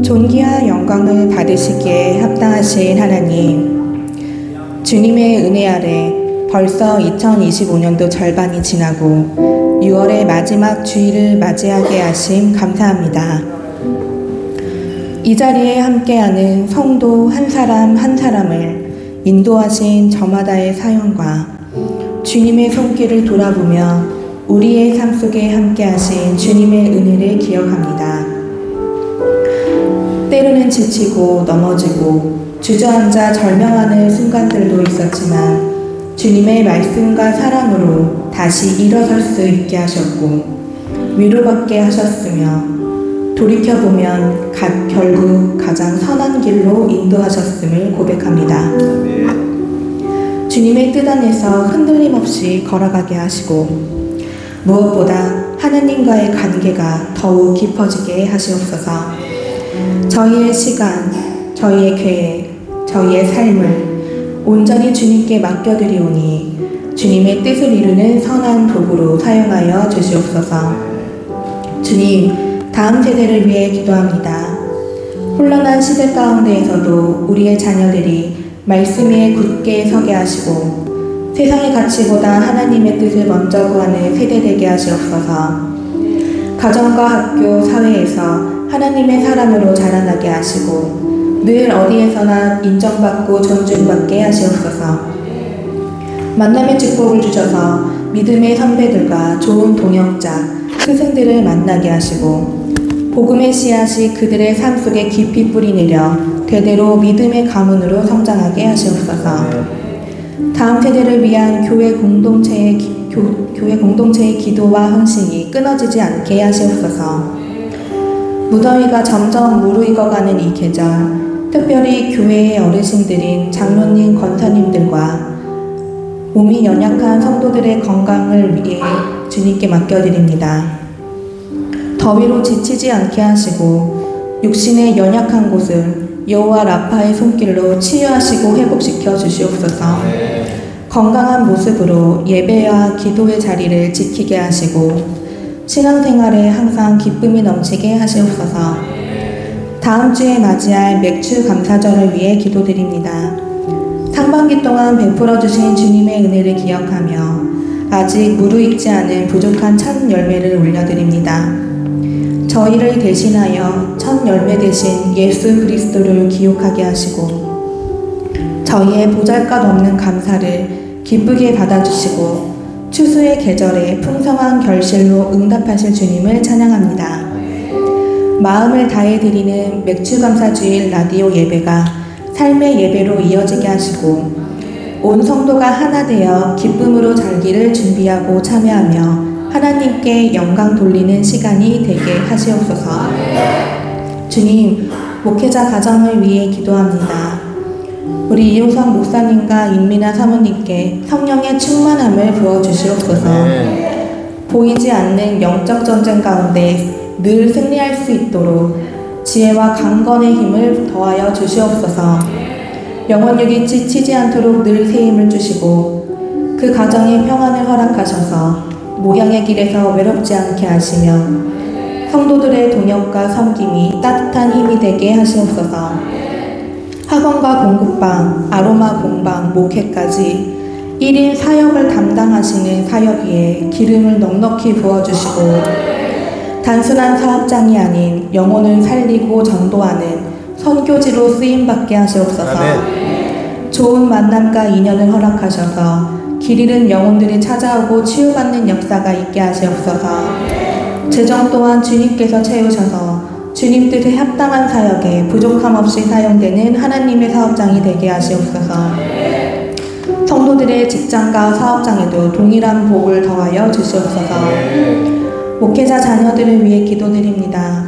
존귀와 영광을 받으시기에 합당하신 하나님, 주님의 은혜 아래 벌써 2025년도 절반이 지나고 6월의 마지막 주일을 맞이하게 하심 감사합니다. 이 자리에 함께하는 성도 한 사람 한 사람을 인도하신 저마다의 사연과 주님의 손길을 돌아보며 우리의 삶 속에 함께하신 주님의 은혜를 기억합니다. 때로는 지치고 넘어지고 주저앉아 절명하는 순간들도 있었지만 주님의 말씀과 사랑으로 다시 일어설 수 있게 하셨고 위로받게 하셨으며 돌이켜보면 결국 가장 선한 길로 인도하셨음을 고백합니다. 주님의 뜻 안에서 흔들림 없이 걸어가게 하시고 무엇보다 하나님과의 관계가 더욱 깊어지게 하시옵소서. 저희의 시간, 저희의 계획, 저희의 삶을 온전히 주님께 맡겨드리오니 주님의 뜻을 이루는 선한 도구로 사용하여 주시옵소서. 주님, 다음 세대를 위해 기도합니다. 혼란한 시대 가운데에서도 우리의 자녀들이 말씀 위에 굳게 서게 하시고 세상의 가치보다 하나님의 뜻을 먼저 구하는 세대 되게 하시옵소서. 가정과 학교, 사회에서 하나님의 사람으로 자라나게 하시고 늘 어디에서나 인정받고 존중받게 하시옵소서. 만남의 축복을 주셔서 믿음의 선배들과 좋은 동역자, 스승들을 만나게 하시고 복음의 씨앗이 그들의 삶 속에 깊이 뿌리내려 대대로 믿음의 가문으로 성장하게 하시옵소서. 다음 세대를 위한 교회 공동체의 기도와 헌신이 끊어지지 않게 하시옵소서. 무더위가 점점 무르익어가는 이 계절, 특별히 교회의 어르신들인 장로님, 권사님들과 몸이 연약한 성도들의 건강을 위해 주님께 맡겨드립니다. 더위로 지치지 않게 하시고 육신의 연약한 곳을 여호와 라파의 손길로 치유하시고 회복시켜 주시옵소서. 건강한 모습으로 예배와 기도의 자리를 지키게 하시고 신앙생활에 항상 기쁨이 넘치게 하시옵소서. 다음 주에 맞이할 맥주 감사절을 위해 기도드립니다. 상반기 동안 베풀어 주신 주님의 은혜를 기억하며 아직 무르익지 않은 부족한 첫 열매를 올려드립니다. 저희를 대신하여 첫 열매 되신 예수 그리스도를 기억하게 하시고 저희의 보잘것없는 감사를 기쁘게 받아주시고 추수의 계절에 풍성한 결실로 응답하실 주님을 찬양합니다. 마음을 다해 드리는 맥주감사주일 라디오 예배가 삶의 예배로 이어지게 하시고 온 성도가 하나 되어 기쁨으로 살기를 준비하고 참여하며 하나님께 영광 돌리는 시간이 되게 하시옵소서. 주님, 목회자 가정을 위해 기도합니다. 우리 이호성 목사님과 임민아 사모님께 성령의 충만함을 부어주시옵소서. 보이지 않는 영적 전쟁 가운데 늘 승리할 수 있도록 지혜와 강건의 힘을 더하여 주시옵소서. 영혼육이 지치지 않도록 늘 새 힘을 주시고 그 가정에 평안을 허락하셔서 목양의 길에서 외롭지 않게 하시며 성도들의 동역과 섬김이 따뜻한 힘이 되게 하시옵소서. 학원과 공급방, 아로마 공방, 목회까지 1인 사역을 담당하시는 사역 위에 기름을 넉넉히 부어주시고 단순한 사업장이 아닌 영혼을 살리고 전도하는 선교지로 쓰임받게 하시옵소서. 좋은 만남과 인연을 허락하셔서 길 잃은 영혼들이 찾아오고 치유받는 역사가 있게 하시옵소서. 재정 또한 주님께서 채우셔서 주님 뜻에 합당한 사역에 부족함 없이 사용되는 하나님의 사업장이 되게 하시옵소서. 성도들의 직장과 사업장에도 동일한 복을 더하여 주시옵소서. 목회자 자녀들을 위해 기도드립니다.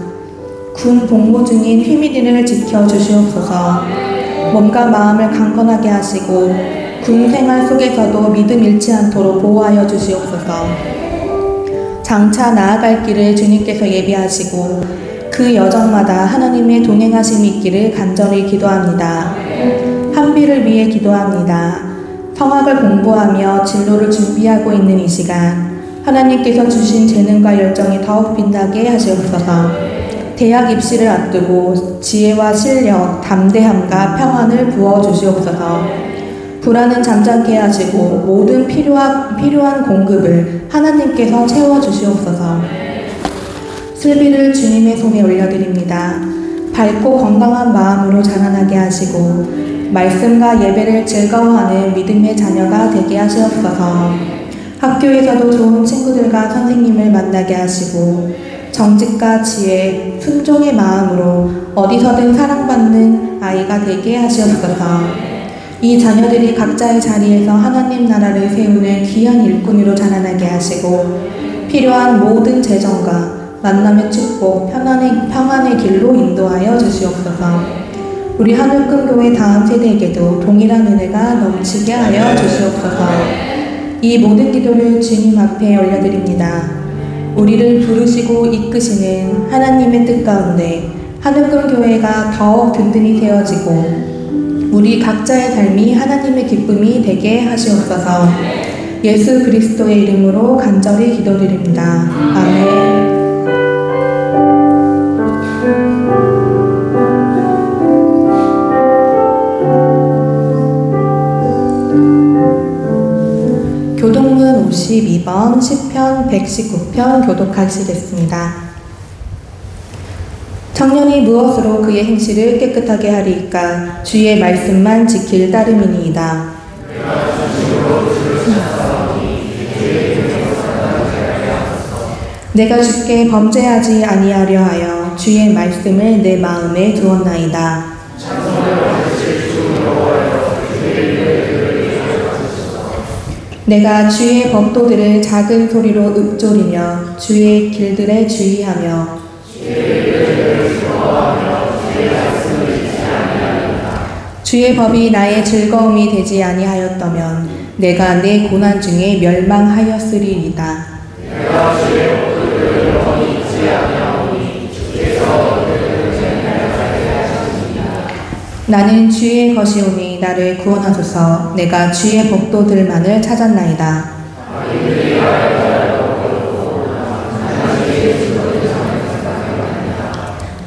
군 복무 중인 휘미들을 지켜주시옵소서. 몸과 마음을 강건하게 하시고 군 생활 속에서도 믿음 잃지 않도록 보호하여 주시옵소서. 장차 나아갈 길을 주님께서 예비하시고 그 여정마다 하나님의 동행하심이 있기를 간절히 기도합니다. 한비를 위해 기도합니다. 성악을 공부하며 진로를 준비하고 있는 이 시간 하나님께서 주신 재능과 열정이 더욱 빛나게 하시옵소서. 대학 입시를 앞두고 지혜와 실력, 담대함과 평안을 부어주시옵소서. 불안은 잠잠케 하시고 모든 필요한 공급을 하나님께서 채워주시옵소서. 슬비를 주님의 손에 올려드립니다. 밝고 건강한 마음으로 자라나게 하시고 말씀과 예배를 즐거워하는 믿음의 자녀가 되게 하시옵소서. 학교에서도 좋은 친구들과 선생님을 만나게 하시고 정직과 지혜, 순종의 마음으로 어디서든 사랑받는 아이가 되게 하시옵소서. 이 자녀들이 각자의 자리에서 하나님 나라를 세우는 귀한 일꾼으로 자라나게 하시고 필요한 모든 재정과 만남의 축복, 평안의 길로 인도하여 주시옵소서. 우리 하늘금교회 다음 세대에게도 동일한 은혜가 넘치게 하여 주시옵소서. 이 모든 기도를 주님 앞에 올려드립니다. 우리를 부르시고 이끄시는 하나님의 뜻 가운데 하늘금교회가 더욱 든든히 세워지고 우리 각자의 삶이 하나님의 기쁨이 되게 하시옵소서. 예수 그리스도의 이름으로 간절히 기도드립니다. 아멘. 교독문 52번, 시편 119편 교독하시겠습니다. 청년이 무엇으로 그의 행실을 깨끗하게 하리이까? 주의 말씀만 지킬 따름이니이다. 내가 주께 범죄하지 아니하려 하여 주의 말씀을 내 마음에 두었나이다. 내가 주의 법도들을 작은 소리로 읊조리며 주의 길들에 주의하며 주의 법이 나의 즐거움이 되지 아니하였다면 내가 내 고난 중에 멸망하였으리이다. 나는 주의 것이오니 나를 구원하소서. 내가 주의 법도들만을 찾았나이다.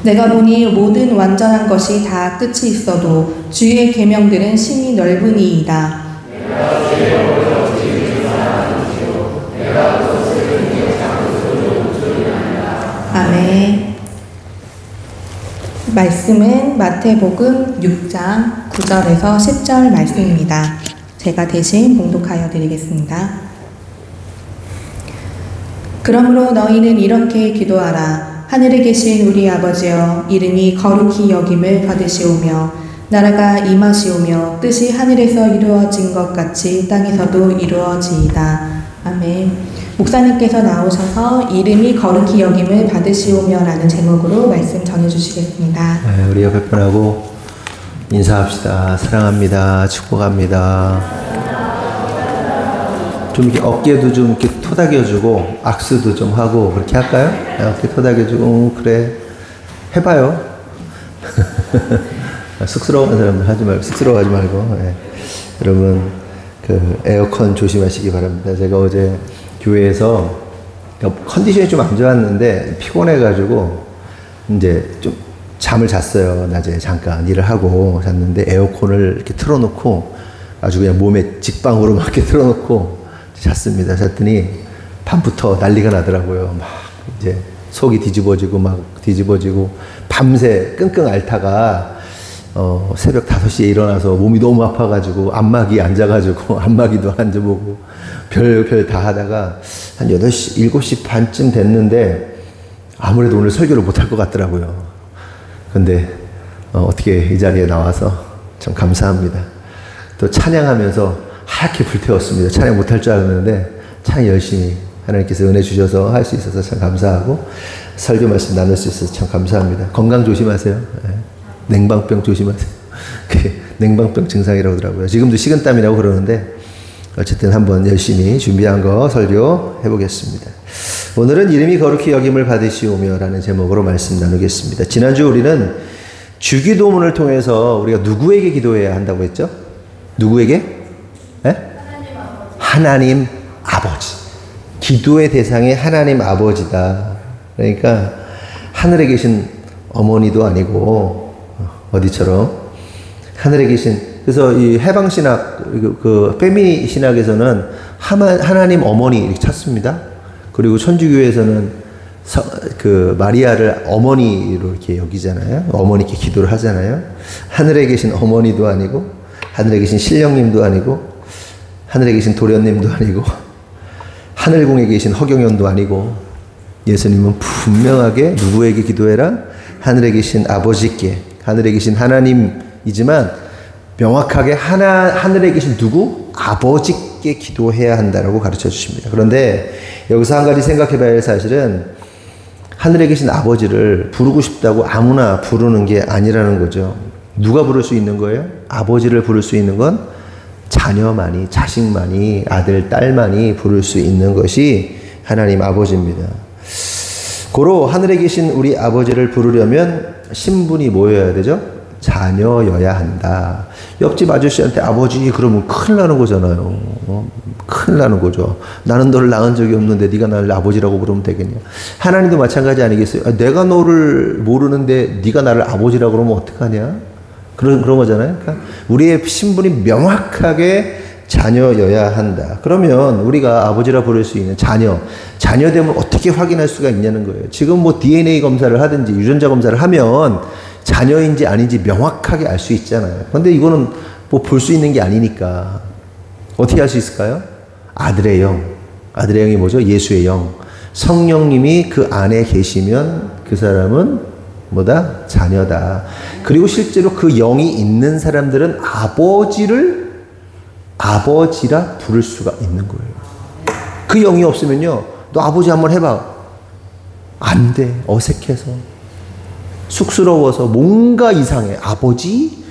내가 보니 모든 완전한 것이 다 끝이 있어도 주의 계명들은 심히 넓으니이다. 아멘. 말씀은 마태복음 6장 9절에서 10절 말씀입니다. 제가 대신 봉독하여 드리겠습니다. 그러므로 너희는 이렇게 기도하라. 하늘에 계신 우리 아버지여, 이름이 거룩히 여김을 받으시오며 나라가 임하시오며 뜻이 하늘에서 이루어진 것 같이 땅에서도 이루어지이다. 아멘. 목사님께서 나오셔서 이름이 거룩히 여김을 받으시오며 라는 제목으로 말씀 전해주시겠습니다. 네, 우리 옆에 분하고 인사합시다. 사랑합니다. 축복합니다. 좀 이렇게 어깨도 좀 이렇게 토닥여주고 악수도 좀 하고 그렇게 할까요? 네, 어깨 토닥여주고 그래 해봐요. 쑥스러워하는 사람들 하지 말고 쑥스러워하지 말고 네. 여러분 그 에어컨 조심하시기 바랍니다. 제가 어제 교회에서 컨디션이 좀 안 좋았는데 피곤해가지고 이제 좀 잠을 잤어요. 낮에 잠깐 일을 하고 잤는데 에어컨을 이렇게 틀어놓고 아주 그냥 몸에 직방으로 막 이렇게 틀어놓고 잤습니다. 잤더니 밤부터 난리가 나더라고요. 막 이제 속이 뒤집어지고 막 뒤집어지고 밤새 끙끙 앓다가 새벽 5시에 일어나서 몸이 너무 아파가지고 안마기 앉아가지고 안마기도 앉아보고 별별 다 하다가 한 8시, 7시 반쯤 됐는데 아무래도 오늘 설교를 못할 것 같더라고요. 근데 어떻게 이 자리에 나와서 참 감사합니다. 또 찬양하면서 하얗게 불태웠습니다. 찬양 못할 줄 알았는데 찬양 열심히 하나님께서 은혜 주셔서 할 수 있어서 참 감사하고 설교 말씀 나눌 수 있어서 참 감사합니다. 건강 조심하세요. 네. 냉방병 조심하세요. 그게 냉방병 증상이라고 하더라고요. 지금도 식은땀이라고 그러는데 어쨌든 한번 열심히 준비한 거 설교 해보겠습니다. 오늘은 이름이 거룩히 여김을 받으시오며 라는 제목으로 말씀 나누겠습니다. 지난주 우리는 주기도문을 통해서 우리가 누구에게 기도해야 한다고 했죠? 누구에게? 네? 하나님 아버지. 기도의 대상이 하나님 아버지다. 그러니까 하늘에 계신 어머니도 아니고 어디처럼 하늘에 계신, 그래서 이 해방 신학 그 페미 신학에서는 하나님 어머니 이렇게 찾습니다. 그리고 천주교에서는 그 마리아를 어머니로 이렇게 여기잖아요. 어머니께 기도를 하잖아요. 하늘에 계신 어머니도 아니고 하늘에 계신 신령님도 아니고 하늘에 계신 도련님도 아니고 하늘궁에 계신 허경영도 아니고 예수님은 분명하게 누구에게 기도해라? 하늘에 계신 아버지께, 하늘에 계신 하나님이지만 명확하게 하늘에 계신 누구? 아버지께 기도해야 한다라고 가르쳐 주십니다. 그런데 여기서 한 가지 생각해 봐야 할 사실은 하늘에 계신 아버지를 부르고 싶다고 아무나 부르는 게 아니라는 거죠. 누가 부를 수 있는 거예요? 아버지를 부를 수 있는 건 자녀만이, 자식만이, 아들, 딸만이 부를 수 있는 것이 하나님 아버지입니다. 고로 하늘에 계신 우리 아버지를 부르려면 신분이 뭐여야 되죠? 자녀여야 한다. 옆집 아저씨한테 아버지 그러면 큰일 나는 거잖아요. 큰일 나는 거죠. 나는 너를 낳은 적이 없는데 네가 나를 아버지라고 부르면 되겠냐. 하나님도 마찬가지 아니겠어요? 내가 너를 모르는데 네가 나를 아버지라고 그러면 어떡하냐. 그런 거잖아요. 그러니까 우리의 신분이 명확하게 자녀여야 한다. 그러면 우리가 아버지라 부를 수 있는 자녀됨을 어떻게 확인할 수가 있냐는 거예요. 지금 뭐 DNA 검사를 하든지 유전자 검사를 하면 자녀인지 아닌지 명확하게 알 수 있잖아요. 근데 이거는 뭐 볼 수 있는 게 아니니까 어떻게 할 수 있을까요? 아들의 영. 아들의 영이 뭐죠? 예수의 영. 성령님이 그 안에 계시면 그 사람은 뭐다? 자녀다. 그리고 실제로 그 영이 있는 사람들은 아버지라 부를 수가 있는 거예요. 그 영이 없으면요, 너 아버지 한번 해봐. 안 돼. 어색해서. 쑥스러워서 뭔가 이상해. 아버지?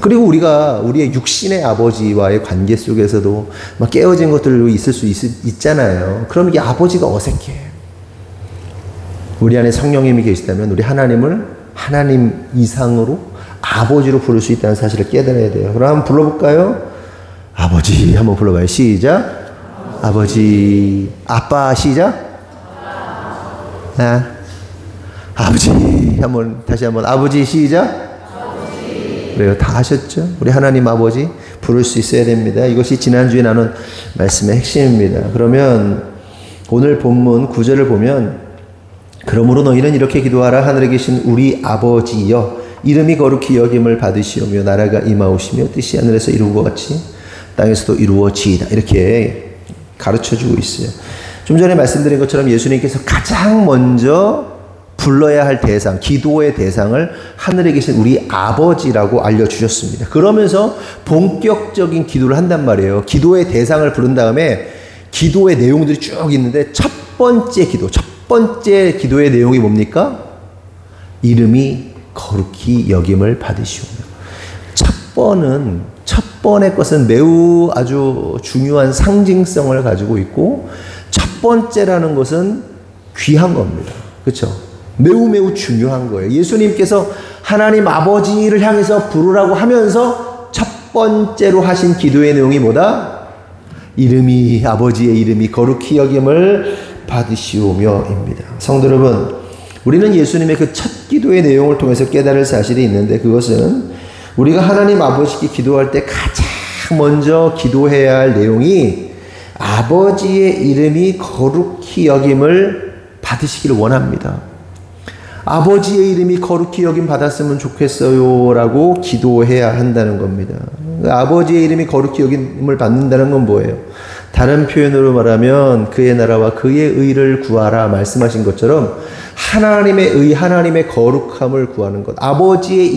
그리고 우리가 우리의 육신의 아버지와의 관계 속에서도 막 깨어진 것들도 있을 수 있잖아요. 그럼 이게 아버지가 어색해. 우리 안에 성령님이 계시다면 우리 하나님을 하나님 이상으로 아버지로 부를 수 있다는 사실을 깨달아야 돼요. 그럼 한번 불러볼까요? 아버지 한번 불러봐요. 시작. 아버지. 아빠 시작. 아버지 다시 한번 아버지 시작. 그래요. 다 하셨죠? 우리 하나님 아버지 부를 수 있어야 됩니다. 이것이 지난주에 나눈 말씀의 핵심입니다. 그러면 오늘 본문 9절을 보면 그러므로 너희는 이렇게 기도하라. 하늘에 계신 우리 아버지여 이름이 거룩히 여김을 받으시오며 나라가 임하오시며 뜻이 하늘에서 이루고 같이 땅에서도 이루어지이다. 이렇게 가르쳐주고 있어요. 좀 전에 말씀드린 것처럼 예수님께서 가장 먼저 불러야 할 대상, 기도의 대상을 하늘에 계신 우리 아버지라고 알려주셨습니다. 그러면서 본격적인 기도를 한단 말이에요. 기도의 대상을 부른 다음에 기도의 내용들이 쭉 있는데 첫 번째 기도의 내용이 뭡니까? 이름이 거룩히 여김을 받으시오며. 첫 번의 것은 매우 아주 중요한 상징성을 가지고 있고 첫 번째라는 것은 귀한 겁니다. 그렇죠? 매우 중요한 거예요. 예수님께서 하나님 아버지를 향해서 부르라고 하면서 첫 번째로 하신 기도의 내용이 뭐다? 아버지의 이름이 거룩히 여김을 받으시오며입니다. 성도 여러분, 우리는 예수님의 그 첫 기도의 내용을 통해서 깨달을 사실이 있는데 그것은 우리가 하나님 아버지께 기도할 때 가장 먼저 기도해야 할 내용이 아버지의 이름이 거룩히 여김을 받으시기를 원합니다. 아버지의 이름이 거룩히 여김 받았으면 좋겠어요 라고 기도해야 한다는 겁니다. 아버지의 이름이 거룩히 여김을 받는다는 건 뭐예요? 다른 표현으로 말하면 그의 나라와 그의 의를 구하라 말씀하신 것처럼 하나님의 의, 하나님의 거룩함을 구하는 것. 아버지의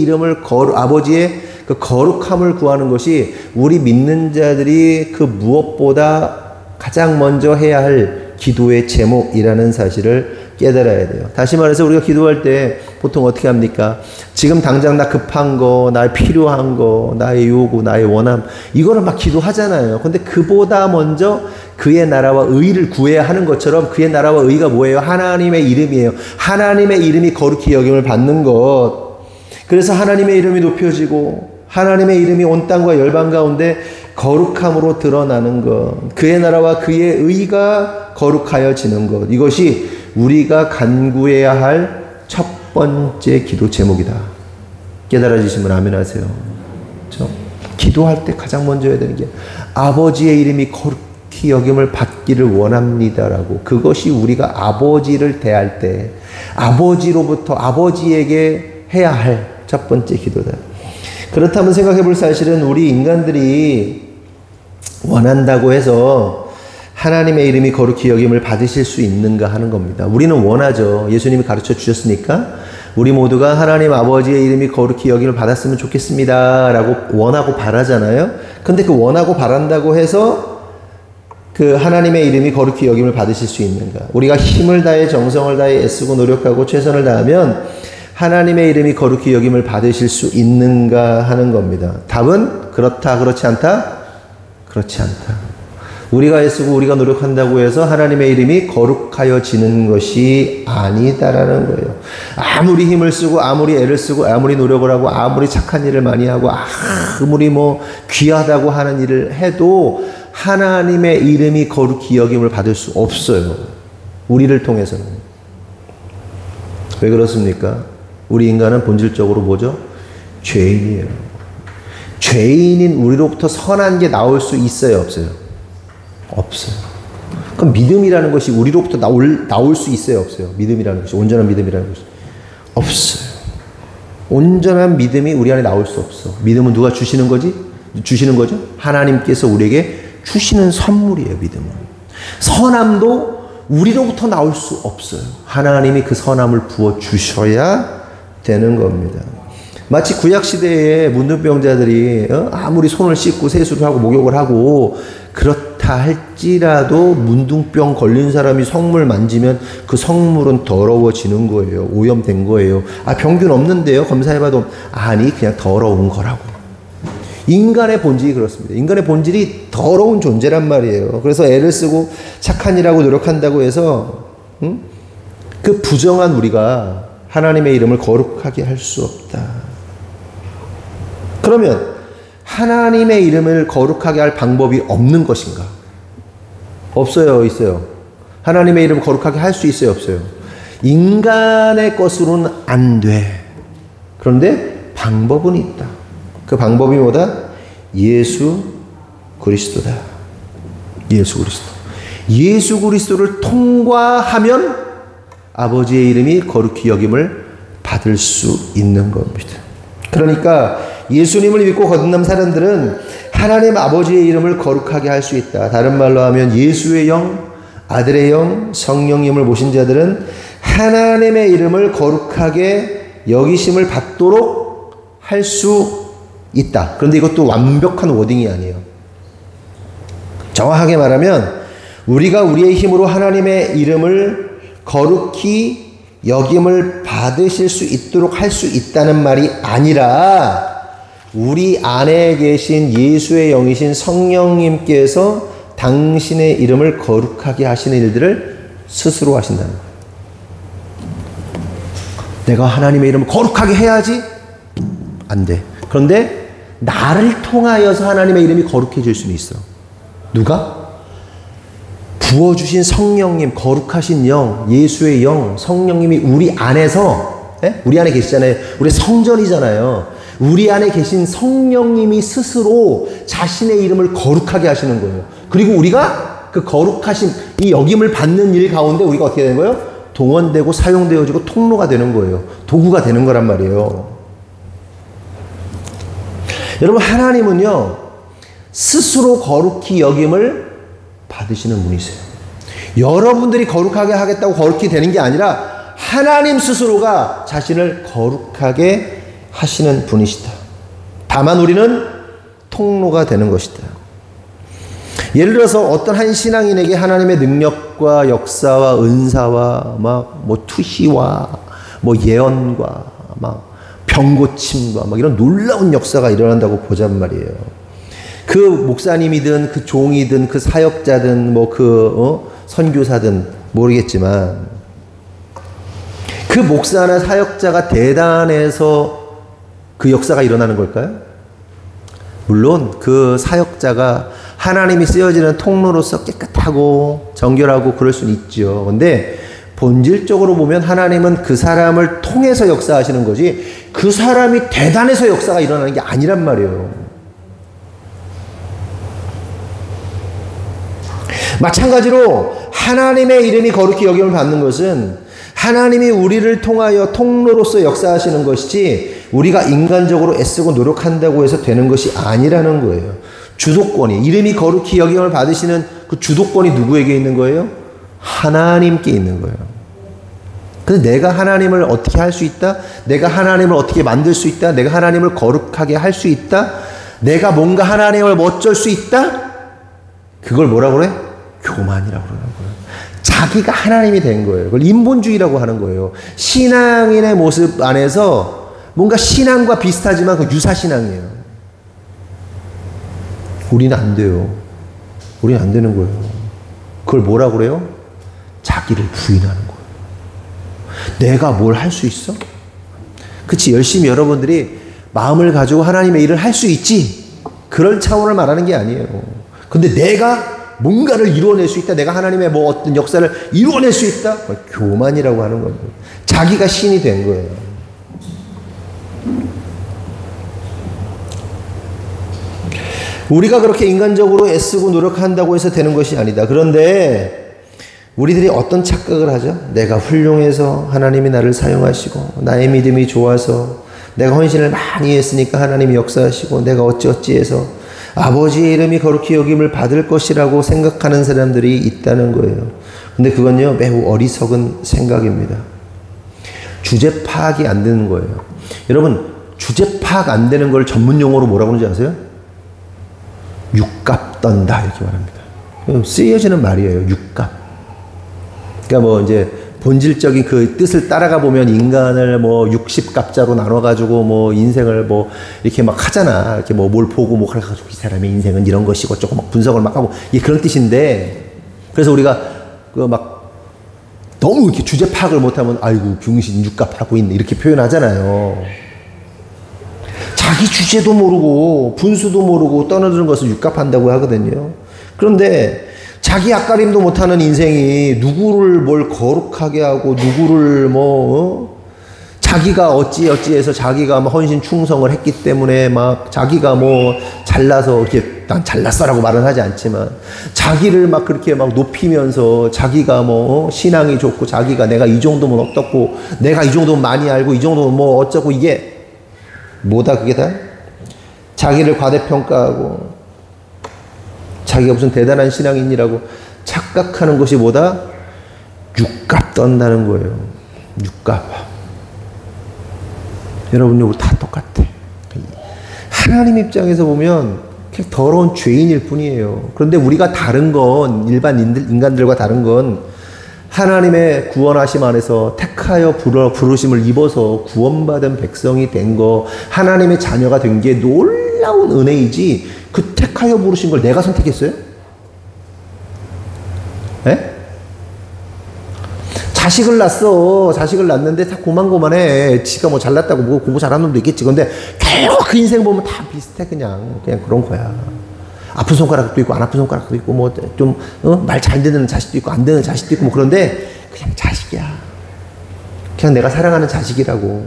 그 거룩함을 구하는 것이 우리 믿는 자들이 그 무엇보다 가장 먼저 해야 할 기도의 제목이라는 사실을 깨달아야 돼요. 다시 말해서 우리가 기도할 때 보통 어떻게 합니까? 지금 당장 나 급한 거, 나의 필요한 거, 나의 요구, 나의 원함 이거를 막 기도하잖아요. 근데 그보다 먼저 그의 나라와 의를 구해야 하는 것처럼 그의 나라와 의가 뭐예요? 하나님의 이름이에요. 하나님의 이름이 거룩히 여김을 받는 것. 그래서 하나님의 이름이 높여지고 하나님의 이름이 온 땅과 열방 가운데 거룩함으로 드러나는 것. 그의 나라와 그의 의가 거룩하여지는 것. 이것이 우리가 간구해야 할 첫 번째 기도 제목이다. 깨달아지시면 아멘 하세요. 그렇죠? 기도할 때 가장 먼저 해야 되는 게 아버지의 이름이 거룩히 여김을 받기를 원합니다라고. 그것이 우리가 아버지를 대할 때 아버지로부터 아버지에게 해야 할 첫 번째 기도다. 그렇다면 생각해 볼 사실은 우리 인간들이 원한다고 해서 하나님의 이름이 거룩히 여김을 받으실 수 있는가 하는 겁니다. 우리는 원하죠. 예수님이 가르쳐 주셨으니까 우리 모두가 하나님 아버지의 이름이 거룩히 여김을 받았으면 좋겠습니다 라고 원하고 바라잖아요. 근데 그 원하고 바란다고 해서 그 하나님의 이름이 거룩히 여김을 받으실 수 있는가? 우리가 힘을 다해 정성을 다해 애쓰고 노력하고 최선을 다하면 하나님의 이름이 거룩히 여김을 받으실 수 있는가 하는 겁니다. 답은 그렇다, 그렇지 않다? 그렇지 않다. 우리가 애쓰고 우리가 노력한다고 해서 하나님의 이름이 거룩하여지는 것이 아니다라는 거예요. 아무리 힘을 쓰고 아무리 애를 쓰고 아무리 노력을 하고 아무리 착한 일을 많이 하고 아무리 뭐 귀하다고 하는 일을 해도 하나님의 이름이 거룩히 여김을 받을 수 없어요. 우리를 통해서는. 왜 그렇습니까? 우리 인간은 본질적으로 뭐죠? 죄인이에요. 죄인인 우리로부터 선한 게 나올 수 있어요, 없어요? 없어요. 그럼 믿음이라는 것이 우리로부터 나올 수 있어요, 없어요? 믿음이라는 것이, 온전한 믿음이라는 것이 없어요. 온전한 믿음이 우리 안에 나올 수 없어. 믿음은 누가 주시는 거지? 주시는 거죠? 하나님께서 우리에게 주시는 선물이에요, 믿음은. 선함도 우리로부터 나올 수 없어요. 하나님이 그 선함을 부어 주셔야 되는 겁니다. 마치 구약시대에 문둥병자들이 아무리 손을 씻고 세수를 하고 목욕을 하고 그렇다 할지라도 문둥병 걸린 사람이 성물 만지면 그 성물은 더러워지는 거예요. 오염된 거예요. 아, 병균 없는데요? 검사해봐도 아니, 그냥 더러운 거라고. 인간의 본질이 그렇습니다. 인간의 본질이 더러운 존재란 말이에요. 그래서 애를 쓰고 착한 일하고 노력한다고 해서 그 부정한 우리가 하나님의 이름을 거룩하게 할 수 없다. 그러면 하나님의 이름을 거룩하게 할 방법이 없는 것인가? 없어요, 있어요? 하나님의 이름을 거룩하게 할 수 있어요, 없어요? 인간의 것으로는 안 돼. 그런데 방법은 있다. 그 방법이 뭐다? 예수 그리스도다. 예수 그리스도. 예수 그리스도를 통과하면 아버지의 이름이 거룩히 여김을 받을 수 있는 겁니다. 그러니까 예수님을 믿고 거듭난 사람들은 하나님 아버지의 이름을 거룩하게 할 수 있다. 다른 말로 하면 예수의 영, 아들의 영, 성령님을 모신 자들은 하나님의 이름을 거룩하게 여기심을 받도록 할 수 있다. 그런데 이것도 완벽한 워딩이 아니에요. 정확하게 말하면 우리가 우리의 힘으로 하나님의 이름을 거룩히 여김을 받으실 수 있도록 할 수 있다는 말이 아니라 우리 안에 계신 예수의 영이신 성령님께서 당신의 이름을 거룩하게 하시는 일들을 스스로 하신다는 거예요. 내가 하나님의 이름을 거룩하게 해야지? 안 돼. 그런데 나를 통하여서 하나님의 이름이 거룩해질 수는 있어. 누가? 부어주신 성령님, 거룩하신 영, 예수의 영, 성령님이 우리 안에서, 우리 안에 계시잖아요. 우리 성전이잖아요. 우리 안에 계신 성령님이 스스로 자신의 이름을 거룩하게 하시는 거예요. 그리고 우리가 그 거룩하심, 이 여김을 받는 일 가운데 우리가 어떻게 되는 거예요? 동원되고 사용되어지고 통로가 되는 거예요. 도구가 되는 거란 말이에요. 여러분, 하나님은요, 스스로 거룩히 여김을 받으시는 분이세요. 여러분들이 거룩하게 하겠다고 거룩히 되는 게 아니라 하나님 스스로가 자신을 거룩하게 하시는 분이시다. 다만 우리는 통로가 되는 것이다. 예를 들어서 어떤 한 신앙인에게 하나님의 능력과 역사와 은사와 뭐 투시와 뭐 예언과 막 병고침과 막 이런 놀라운 역사가 일어난다고 보잔 말이에요. 그 목사님이든 그 종이든 그 사역자든 뭐 그 선교사든 모르겠지만 그 목사나 사역자가 대단해서 그 역사가 일어나는 걸까요? 물론 그 사역자가 하나님이 쓰여지는 통로로서 깨끗하고 정결하고 그럴 수는 있죠. 근데 본질적으로 보면 하나님은 그 사람을 통해서 역사하시는 거지 그 사람이 대단해서 역사가 일어나는 게 아니란 말이에요. 마찬가지로 하나님의 이름이 거룩히 여김을 받는 것은 하나님이 우리를 통하여 통로로서 역사하시는 것이지 우리가 인간적으로 애쓰고 노력한다고 해서 되는 것이 아니라는 거예요. 주도권이, 이름이 거룩히 여김을 받으시는 그 주도권이 누구에게 있는 거예요? 하나님께 있는 거예요. 근데 내가 하나님을 어떻게 할 수 있다? 내가 하나님을 어떻게 만들 수 있다? 내가 하나님을 거룩하게 할 수 있다? 내가 뭔가 하나님을 멋쩔 수 있다? 그걸 뭐라고 그래? 교만이라고 그러는 거예요. 자기가 하나님이 된 거예요. 그걸 인본주의라고 하는 거예요. 신앙인의 모습 안에서 뭔가 신앙과 비슷하지만 그 유사신앙이에요. 우리는 안 돼요. 우리는 안 되는 거예요. 그걸 뭐라고 그래요? 자기를 부인하는 거예요. 내가 뭘 할 수 있어? 그치, 열심히 여러분들이 마음을 가지고 하나님의 일을 할 수 있지. 그런 차원을 말하는 게 아니에요. 근데 내가 뭔가를 이루어낼 수 있다. 내가 하나님의 뭐 어떤 역사를 이루어낼 수 있다. 교만이라고 하는 겁니다. 자기가 신이 된 거예요. 우리가 그렇게 인간적으로 애쓰고 노력한다고 해서 되는 것이 아니다. 그런데 우리들이 어떤 착각을 하죠? 내가 훌륭해서 하나님이 나를 사용하시고 나의 믿음이 좋아서 내가 헌신을 많이 했으니까 하나님이 역사하시고 내가 어찌어찌해서 아버지의 이름이 거룩히 여김을 받을 것이라고 생각하는 사람들이 있다는 거예요. 근데 그건요 매우 어리석은 생각입니다. 주제 파악이 안 되는 거예요. 여러분 주제 파악 안 되는 걸 전문 용어로 뭐라고 하는지 아세요? 육갑 떤다 이렇게 말합니다. 쓰여지는 말이에요. 육갑. 그러니까 뭐 이제 본질적인 그 뜻을 따라가 보면 인간을 뭐 60갑자로 나눠가지고 뭐 인생을 뭐 이렇게 막 하잖아. 이렇게 뭐 뭘 보고 뭐 그래가지고 이 사람의 인생은 이런 것이고 조금 막 분석을 막 하고 이게 그런 뜻인데 그래서 우리가 그 막 너무 이렇게 주제 파악을 못하면 아이고 병신 육갑 하고 있네 이렇게 표현하잖아요. 자기 주제도 모르고 분수도 모르고 떠나드는 것을 육갑한다고 하거든요. 그런데 자기 앞가림도 못하는 인생이 누구를 뭘 거룩하게 하고 누구를 뭐 자기가 어찌어찌해서 자기가 뭐 헌신 충성을 했기 때문에 막 자기가 뭐 잘나서 이렇게 난 잘났어라고 말은 하지 않지만 자기를 막 그렇게 막 높이면서 자기가 뭐 신앙이 좋고 자기가 내가 이 정도면 어떻고 내가 이 정도면 많이 알고 이 정도면 뭐 어쩌고 이게 뭐다 그게 다? 자기를 과대평가하고 자기가 무슨 대단한 신앙인이라고 착각하는 것이 뭐다? 육갑 떤다는 거예요. 육갑. 여러분 여기 다 똑같아. 하나님 입장에서 보면 그냥 더러운 죄인일 뿐이에요. 그런데 우리가 다른 건 일반 인간들과 다른 건 하나님의 구원하심 안에서 택하여 부르심을 입어서 구원받은 백성이 된 거 하나님의 자녀가 된 게 놀라운 은혜이지 그 택하여 부르신 걸 내가 선택했어요? 에? 자식을 낳았어. 자식을 낳았는데 다 고만고만해. 지가 뭐 잘났다고 뭐 공부 잘하는 놈도 있겠지. 근데 결국 그 인생 보면 다 비슷해. 그냥 그런 거야. 아픈 손가락도 있고 안 아픈 손가락도 있고 뭐 좀 말 잘 되는 자식도 있고 안 되는 자식도 있고 뭐 그런데 그냥 자식이야. 그냥 내가 사랑하는 자식이라고.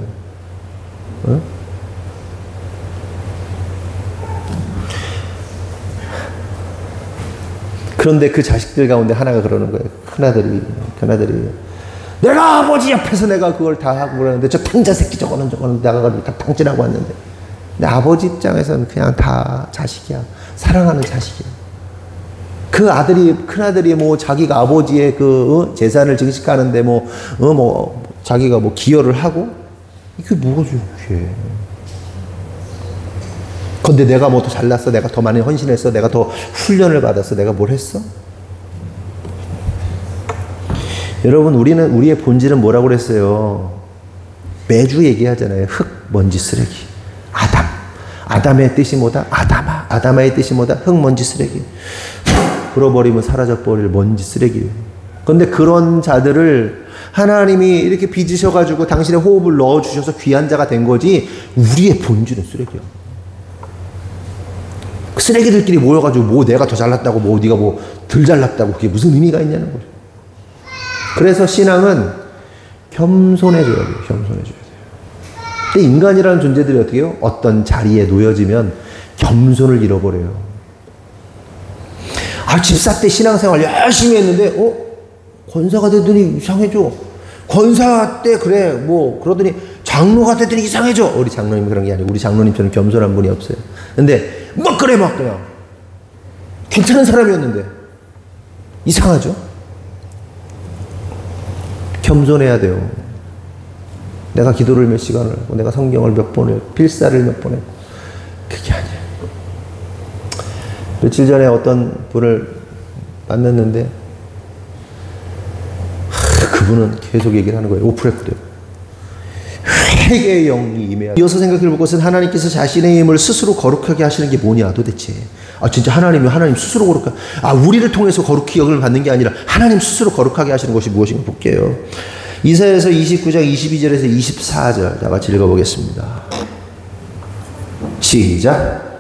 그런데 그 자식들 가운데 하나가 그러는 거예요. 큰아들이 내가 아버지 옆에서 내가 그걸 다 하고 그러는데 저 탕자 새끼 저거는 내가 다 탕진하고 왔는데 근데 아버지 입장에서는 그냥 다 자식이야. 사랑하는 자식이야. 그 아들이 큰아들이 뭐 자기가 아버지의 그 재산을 증식하는데 뭐 자기가 뭐 기여를 하고 이게 뭐가 좋게? 근데 내가 뭐 더 잘났어? 내가 더 많이 헌신했어? 내가 더 훈련을 받았어? 내가 뭘 했어? 여러분 우리의 본질은 뭐라고 그랬어요? 매주 얘기하잖아요. 흙, 먼지, 쓰레기. 아담의 뜻이 뭐다? 아담아의 뜻이 뭐다? 흙, 먼지, 쓰레기. 불어버리면 사라져버릴 먼지, 쓰레기예요. 그런데 그런 자들을 하나님이 이렇게 빚으셔가지고 당신의 호흡을 넣어주셔서 귀한 자가 된 거지 우리의 본질은 쓰레기야. 쓰레기들끼리 모여가지고 뭐 내가 더 잘났다고 뭐 네가 뭐 덜 잘났다고 그게 무슨 의미가 있냐는 거죠. 그래서 신앙은 겸손해져야 돼요. 겸손해져야 돼요. 근데 인간이라는 존재들이 어떻게 해요? 어떤 자리에 놓여지면 겸손을 잃어버려요. 집사 때 신앙생활 열심히 했는데 권사가 되더니 이상해져. 권사 때 그래 그러더니 장로가 되더니 이상해져. 우리 장로님 그런 게 아니고 우리 장로님처럼 겸손한 분이 없어요. 근데 그래 그냥 괜찮은 사람이었는데 이상하죠. 겸손해야 돼요. 내가 기도를 몇 시간을 하고 내가 성경을 몇 번 했고 필사를 몇 번 했고 그게 아니에요. 며칠 전에 어떤 분을 만났는데 그분은 계속 얘기를 하는 거예요. 오프레코드. 회개의 영이 임해야. 이어서 생각해 볼 것은 하나님께서 자신의 힘을 스스로 거룩하게 하시는 게 뭐냐 도대체. 진짜 하나님 스스로 거룩하게. 우리를 통해서 거룩히 여김을 받는 게 아니라 하나님 스스로 거룩하게 하시는 것이 무엇인가 볼게요. 이사야서 29장 22절에서 24절 다 같이 읽어보겠습니다. 시작.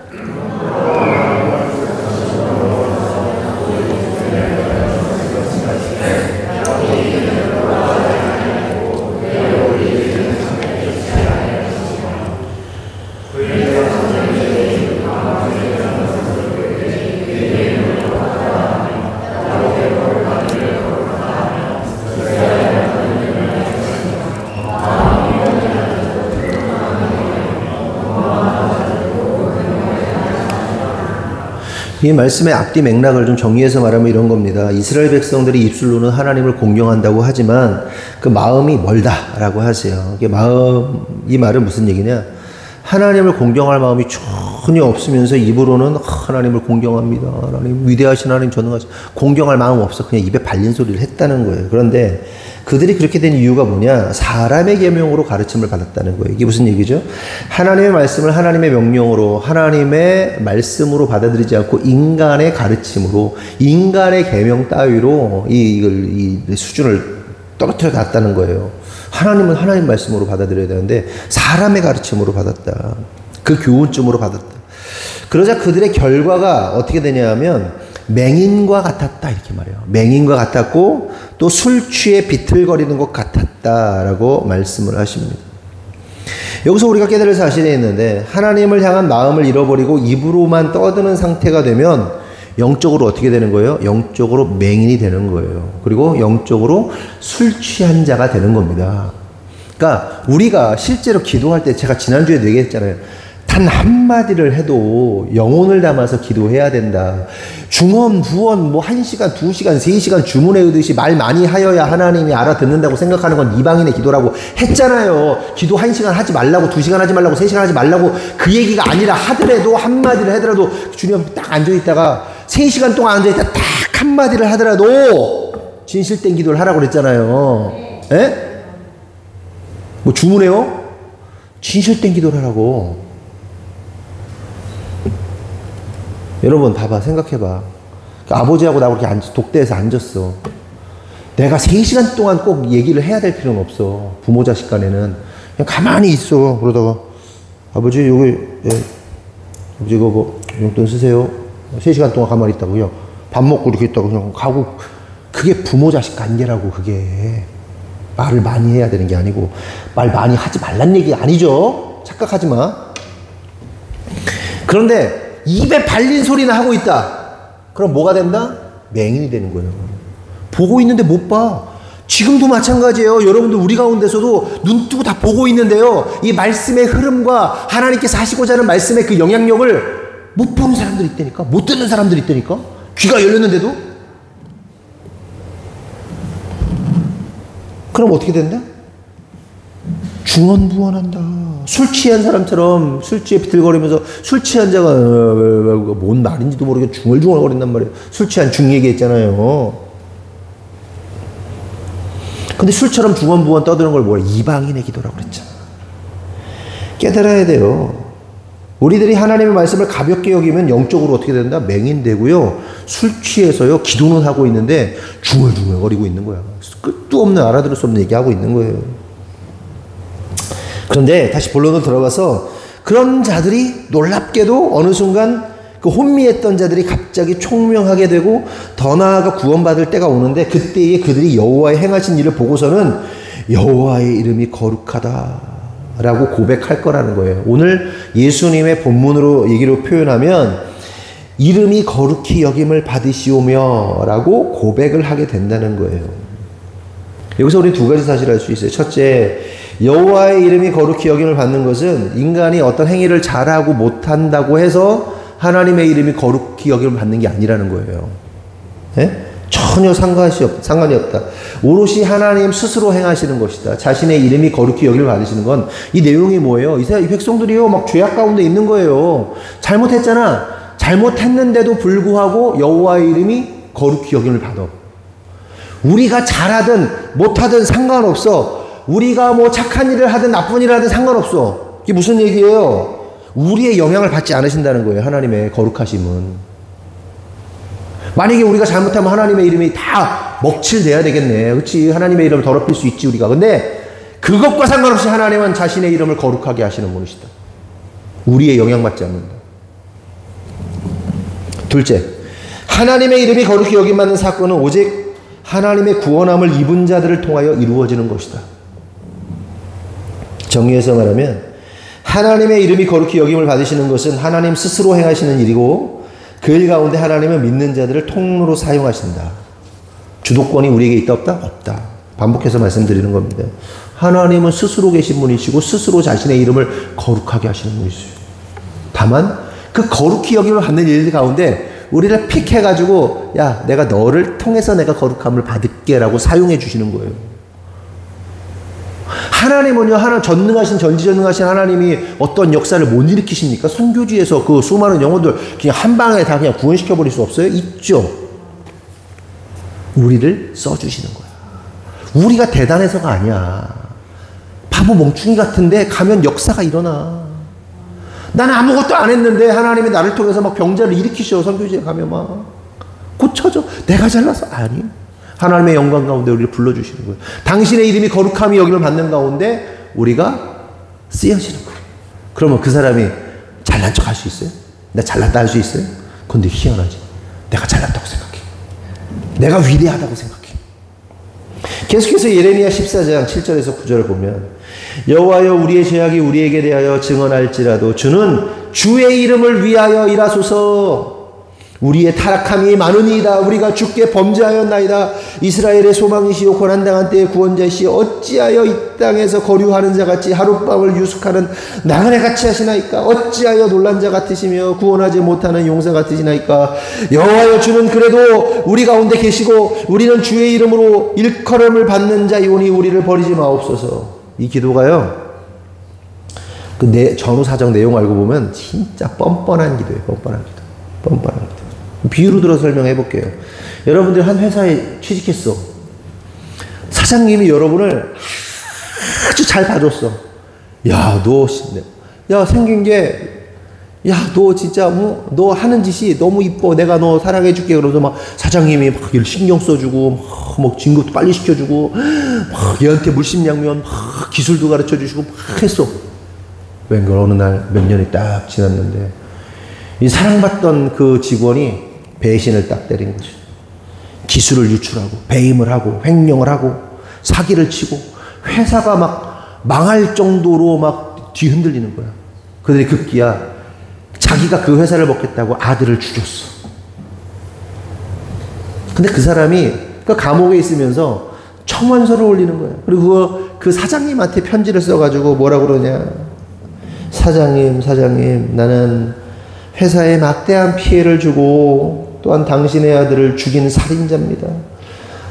이 말씀의 앞뒤 맥락을 좀 정리해서 말하면 이런 겁니다. 이스라엘 백성들이 입술로는 하나님을 공경한다고 하지만 그 마음이 멀다라고 하세요. 이 말은 무슨 얘기냐? 하나님을 공경할 마음이 전혀 없으면서 입으로는 하나님을 공경합니다. 하나님 위대하신 하나님 전능하신 공경할 마음 없어. 그냥 입에 발린 소리를 했다는 거예요. 그런데 그들이 그렇게 된 이유가 뭐냐? 사람의 계명으로 가르침을 받았다는 거예요. 이게 무슨 얘기죠? 하나님의 말씀을 하나님의 명령으로 하나님의 말씀으로 받아들이지 않고 인간의 가르침으로 인간의 계명 따위로 이 수준을 떨어뜨려 놨다는 거예요. 하나님은 하나님 말씀으로 받아들여야 되는데 사람의 가르침으로 받았다. 그 교훈쯤으로 받았다. 그러자 그들의 결과가 어떻게 되냐 하면 맹인과 같았다 이렇게 말해요. 맹인과 같았고 또 술 취해 비틀거리는 것 같았다라고 말씀을 하십니다. 여기서 우리가 깨달을 사실이 있는데 하나님을 향한 마음을 잃어버리고 입으로만 떠드는 상태가 되면 영적으로 어떻게 되는 거예요? 영적으로 맹인이 되는 거예요. 그리고 영적으로 술 취한 자가 되는 겁니다. 그러니까 우리가 실제로 기도할 때 제가 지난주에도 얘기했잖아요. 단 한마디를 해도 영혼을 담아서 기도해야 된다. 중언, 부언, 1시간, 2시간, 3시간 주문해오듯이 말 많이 하여야 하나님이 알아듣는다고 생각하는 건 이방인의 기도라고 했잖아요. 기도 1시간 하지 말라고, 2시간 하지 말라고, 3시간 하지 말라고 그 얘기가 아니라 하더라도 한마디를 하더라도 주님 앞에 딱 앉아있다가 3시간 동안 앉아있다가 딱 한마디를 하더라도 진실된 기도를 하라고 그랬잖아요. 예? 주문해요? 진실된 기도를 하라고. 여러분 봐봐 생각해봐. 아버지하고 나하고 이렇게 독대에서 앉았어. 내가 3시간 동안 꼭 얘기를 해야 될 필요는 없어. 부모 자식 간에는 그냥 가만히 있어. 그러다가 아버지 여기 아버지 이거 용돈 쓰세요. 3시간 동안 가만히 있다고 그냥 밥 먹고 이렇게 있다고 그냥 가고. 그게 부모 자식 관계라고. 그게 말을 많이 해야 되는 게 아니고 말 많이 하지 말란 얘기 아니죠. 착각하지 마. 그런데 입에 발린 소리나 하고 있다. 그럼 뭐가 된다? 맹인이 되는 거예요. 보고 있는데 못 봐. 지금도 마찬가지예요. 여러분들 우리 가운데서도 눈 뜨고 다 보고 있는데요. 이 말씀의 흐름과 하나님께서 하시고자 하는 말씀의 그 영향력을 못 보는 사람들이 있다니까. 못 듣는 사람들이 있다니까. 귀가 열렸는데도. 그럼 어떻게 된다? 중언부언한다. 술 취한 사람처럼 술 취해 비틀거리면서 술 취한 자가 뭔 말인지도 모르게 중얼중얼거린단 말이에요. 술 취한 중 얘기했잖아요. 근데 술처럼 중언부언 떠드는 걸 뭐야? 이방인의 기도라고 그랬잖아. 깨달아야 돼요. 우리들이 하나님의 말씀을 가볍게 여기면 영적으로 어떻게 된다? 맹인되고요. 술 취해서요. 기도는 하고 있는데 중얼중얼거리고 있는 거야. 끝도 없는 알아들을 수 없는 얘기하고 있는 거예요. 그런데 다시 본론으로 들어가서 그런 자들이 놀랍게도 어느 순간 그 혼미했던 자들이 갑자기 총명하게 되고 더 나아가 구원받을 때가 오는데 그때에 그들이 여호와의 행하신 일을 보고서는 여호와의 이름이 거룩하다라고 고백할 거라는 거예요. 오늘 예수님의 본문으로 얘기로 표현하면 이름이 거룩히 여김을 받으시오며 라고 고백을 하게 된다는 거예요. 여기서 우리 두 가지 사실을 알 수 있어요. 첫째, 여호와의 이름이 거룩히 여김을 받는 것은 인간이 어떤 행위를 잘하고 못한다고 해서 하나님의 이름이 거룩히 여김을 받는 게 아니라는 거예요. 네? 전혀 상관이 없다. 오롯이 하나님 스스로 행하시는 것이다. 자신의 이름이 거룩히 여김을 받으시는 건 이 내용이 뭐예요? 이 백성들이요 막 죄악 가운데 있는 거예요. 잘못했잖아. 잘못했는데도 불구하고 여호와의 이름이 거룩히 여김을 받아. 우리가 잘하든 못하든 상관없어. 우리가 뭐 착한 일을 하든 나쁜 일을 하든 상관없어. 이게 무슨 얘기예요? 우리의 영향을 받지 않으신다는 거예요. 하나님의 거룩하심은. 만약에 우리가 잘못하면 하나님의 이름이 다 먹칠돼야 되겠네. 그렇지? 하나님의 이름을 더럽힐 수 있지 우리가. 근데 그것과 상관없이 하나님은 자신의 이름을 거룩하게 하시는 분이시다. 우리의 영향받지 않는다. 둘째, 하나님의 이름이 거룩히 여김받는 사건은 오직 하나님의 구원함을 입은 자들을 통하여 이루어지는 것이다. 정리해서 말하면 하나님의 이름이 거룩히 여김을 받으시는 것은 하나님 스스로 행하시는 일이고 그 일 가운데 하나님은 믿는 자들을 통로로 사용하신다. 주도권이 우리에게 있다 없다? 없다. 반복해서 말씀드리는 겁니다. 하나님은 스스로 계신 분이시고 스스로 자신의 이름을 거룩하게 하시는 분이시죠. 다만 그 거룩히 여김을 받는 일 가운데 우리를 픽해가지고 야 내가 너를 통해서 내가 거룩함을 받을게 라고 사용해 주시는 거예요. 하나님은요, 전지전능하신 하나님이 어떤 역사를 못 일으키십니까? 선교지에서 그 수많은 영혼들 그냥 한 방에 다 그냥 구원시켜버릴 수 없어요? 있죠. 우리를 써주시는 거야. 우리가 대단해서가 아니야. 바보 멍충이 같은데 가면 역사가 일어나. 나는 아무것도 안 했는데 하나님이 나를 통해서 막 병자를 일으키셔. 선교지에 가면 막 고쳐줘. 내가 잘나서? 아니. 하나님의 영광 가운데 우리를 불러주시는 거예요. 당신의 이름이 거룩함이 여김을 받는 가운데 우리가 쓰여지는 거예요. 그러면 그 사람이 잘난 척 할 수 있어요? 내가 잘났다 할 수 있어요? 근데 희한하지. 내가 잘났다고 생각해. 내가 위대하다고 생각해. 계속해서 예레미야 14장 7절에서 9절을 보면 여호와여 우리의 죄악이 우리에게 대하여 증언할지라도 주는 주의 이름을 위하여 일하소서. 우리의 타락함이 많으니이다. 우리가 주께 범죄하였나이다. 이스라엘의 소망이시오 고난당한 때의 구원자시오 어찌하여 이 땅에서 거류하는 자같이 하룻밤을 유숙하는 나그네같이 하시나이까. 어찌하여 놀란 자 같으시며 구원하지 못하는 용사 같으시나이까. 여호와여 주는 그래도 우리 가운데 계시고 우리는 주의 이름으로 일컬음을 받는 자이오니 우리를 버리지 마옵소서. 이 기도가요 그 전후 사정 내용 알고 보면 진짜 뻔뻔한 기도예요. 뻔뻔한 기도. 비유로 들어 설명해 볼게요. 여러분들 한 회사에 취직했어. 사장님이 여러분을 아주 잘 봐줬어. 야, 생긴 게, 야, 너 진짜, 너 하는 짓이 너무 이뻐. 내가 너 사랑해 줄게. 그러면서 막 사장님이 막 일을 신경 써주고, 막 진급도 빨리 시켜주고, 막 얘한테 물심양면, 막 기술도 가르쳐 주시고, 막 했어. 웬걸 어느 날 몇 년이 딱 지났는데, 이 사랑받던 그 직원이 배신을 딱 때린 거죠. 기술을 유출하고 배임을 하고 횡령을 하고 사기를 치고 회사가 막 망할 정도로 막 뒤흔들리는 거야. 그들이 급기야 자기가 그 회사를 먹겠다고 아들을 죽였어. 근데 그 사람이 그 감옥에 있으면서 청원서를 올리는 거야. 그리고 그 사장님한테 편지를 써가지고 뭐라 그러냐. 사장님, 나는 회사에 막대한 피해를 주고 또한 당신의 아들을 죽인 살인자입니다.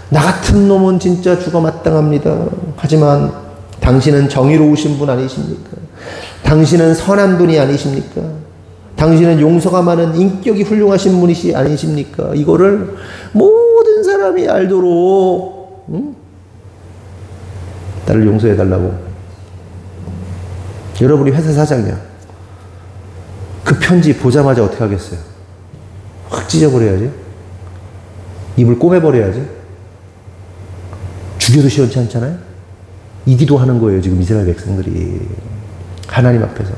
나 같은 놈은 진짜 죽어 마땅합니다. 하지만 당신은 정의로우신 분 아니십니까? 당신은 선한 분이 아니십니까? 당신은 용서가 많은 인격이 훌륭하신 분이시 아니십니까? 이거를 모든 사람이 알도록 나를 용서해달라고. 여러분이 회사 사장이야. 그 편지 보자마자 어떻게 하겠어요? 확 찢어버려야지. 입을 꼬매버려야지. 죽여도 시원치 않잖아요? 이 기도하는 거예요, 지금 이스라엘 백성들이. 하나님 앞에서.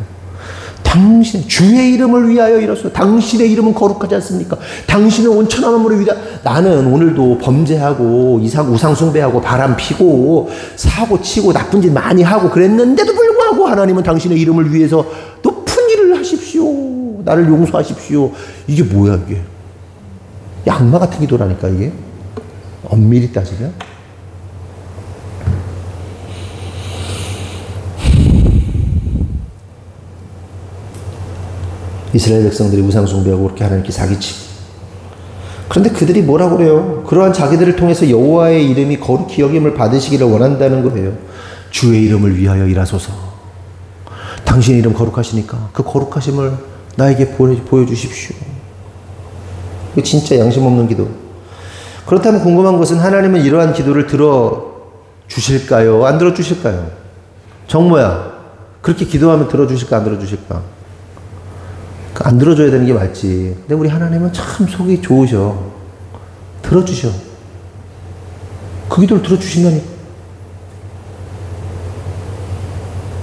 더 당신 주의 이름을 위하여 이로써 당신의 이름은 거룩하지 않습니까? 당신은 온천한 마음으로 위하여. 나는 오늘도 범죄하고 우상 숭배하고 바람 피고 사고 치고 나쁜 짓 많이 하고 그랬는데도 불구하고 하나님은 당신의 이름을 위해서 높은 일을 하십시오. 나를 용서하십시오. 이게 뭐야 이게? 악마 같은 기도라니까 이게. 엄밀히 따지면. 이스라엘 백성들이 우상 숭배하고 그렇게 하나님께 사기치고. 그런데 그들이 뭐라고 그래요? 그러한 자기들을 통해서 여호와의 이름이 거룩히 여김을 받으시기를 원한다는 거예요. 주의 이름을 위하여 일하소서. 당신의 이름 거룩하시니까 그 거룩하심을 나에게 보여주십시오. 이거 진짜 양심 없는 기도. 그렇다면 궁금한 것은 하나님은 이러한 기도를 들어주실까요? 안 들어주실까요? 정모야, 그렇게 기도하면 들어주실까 안 들어주실까? 안 들어줘야 되는 게 맞지. 근데 우리 하나님은 참 속이 좋으셔. 들어주셔. 그 기도를 들어주신다니까.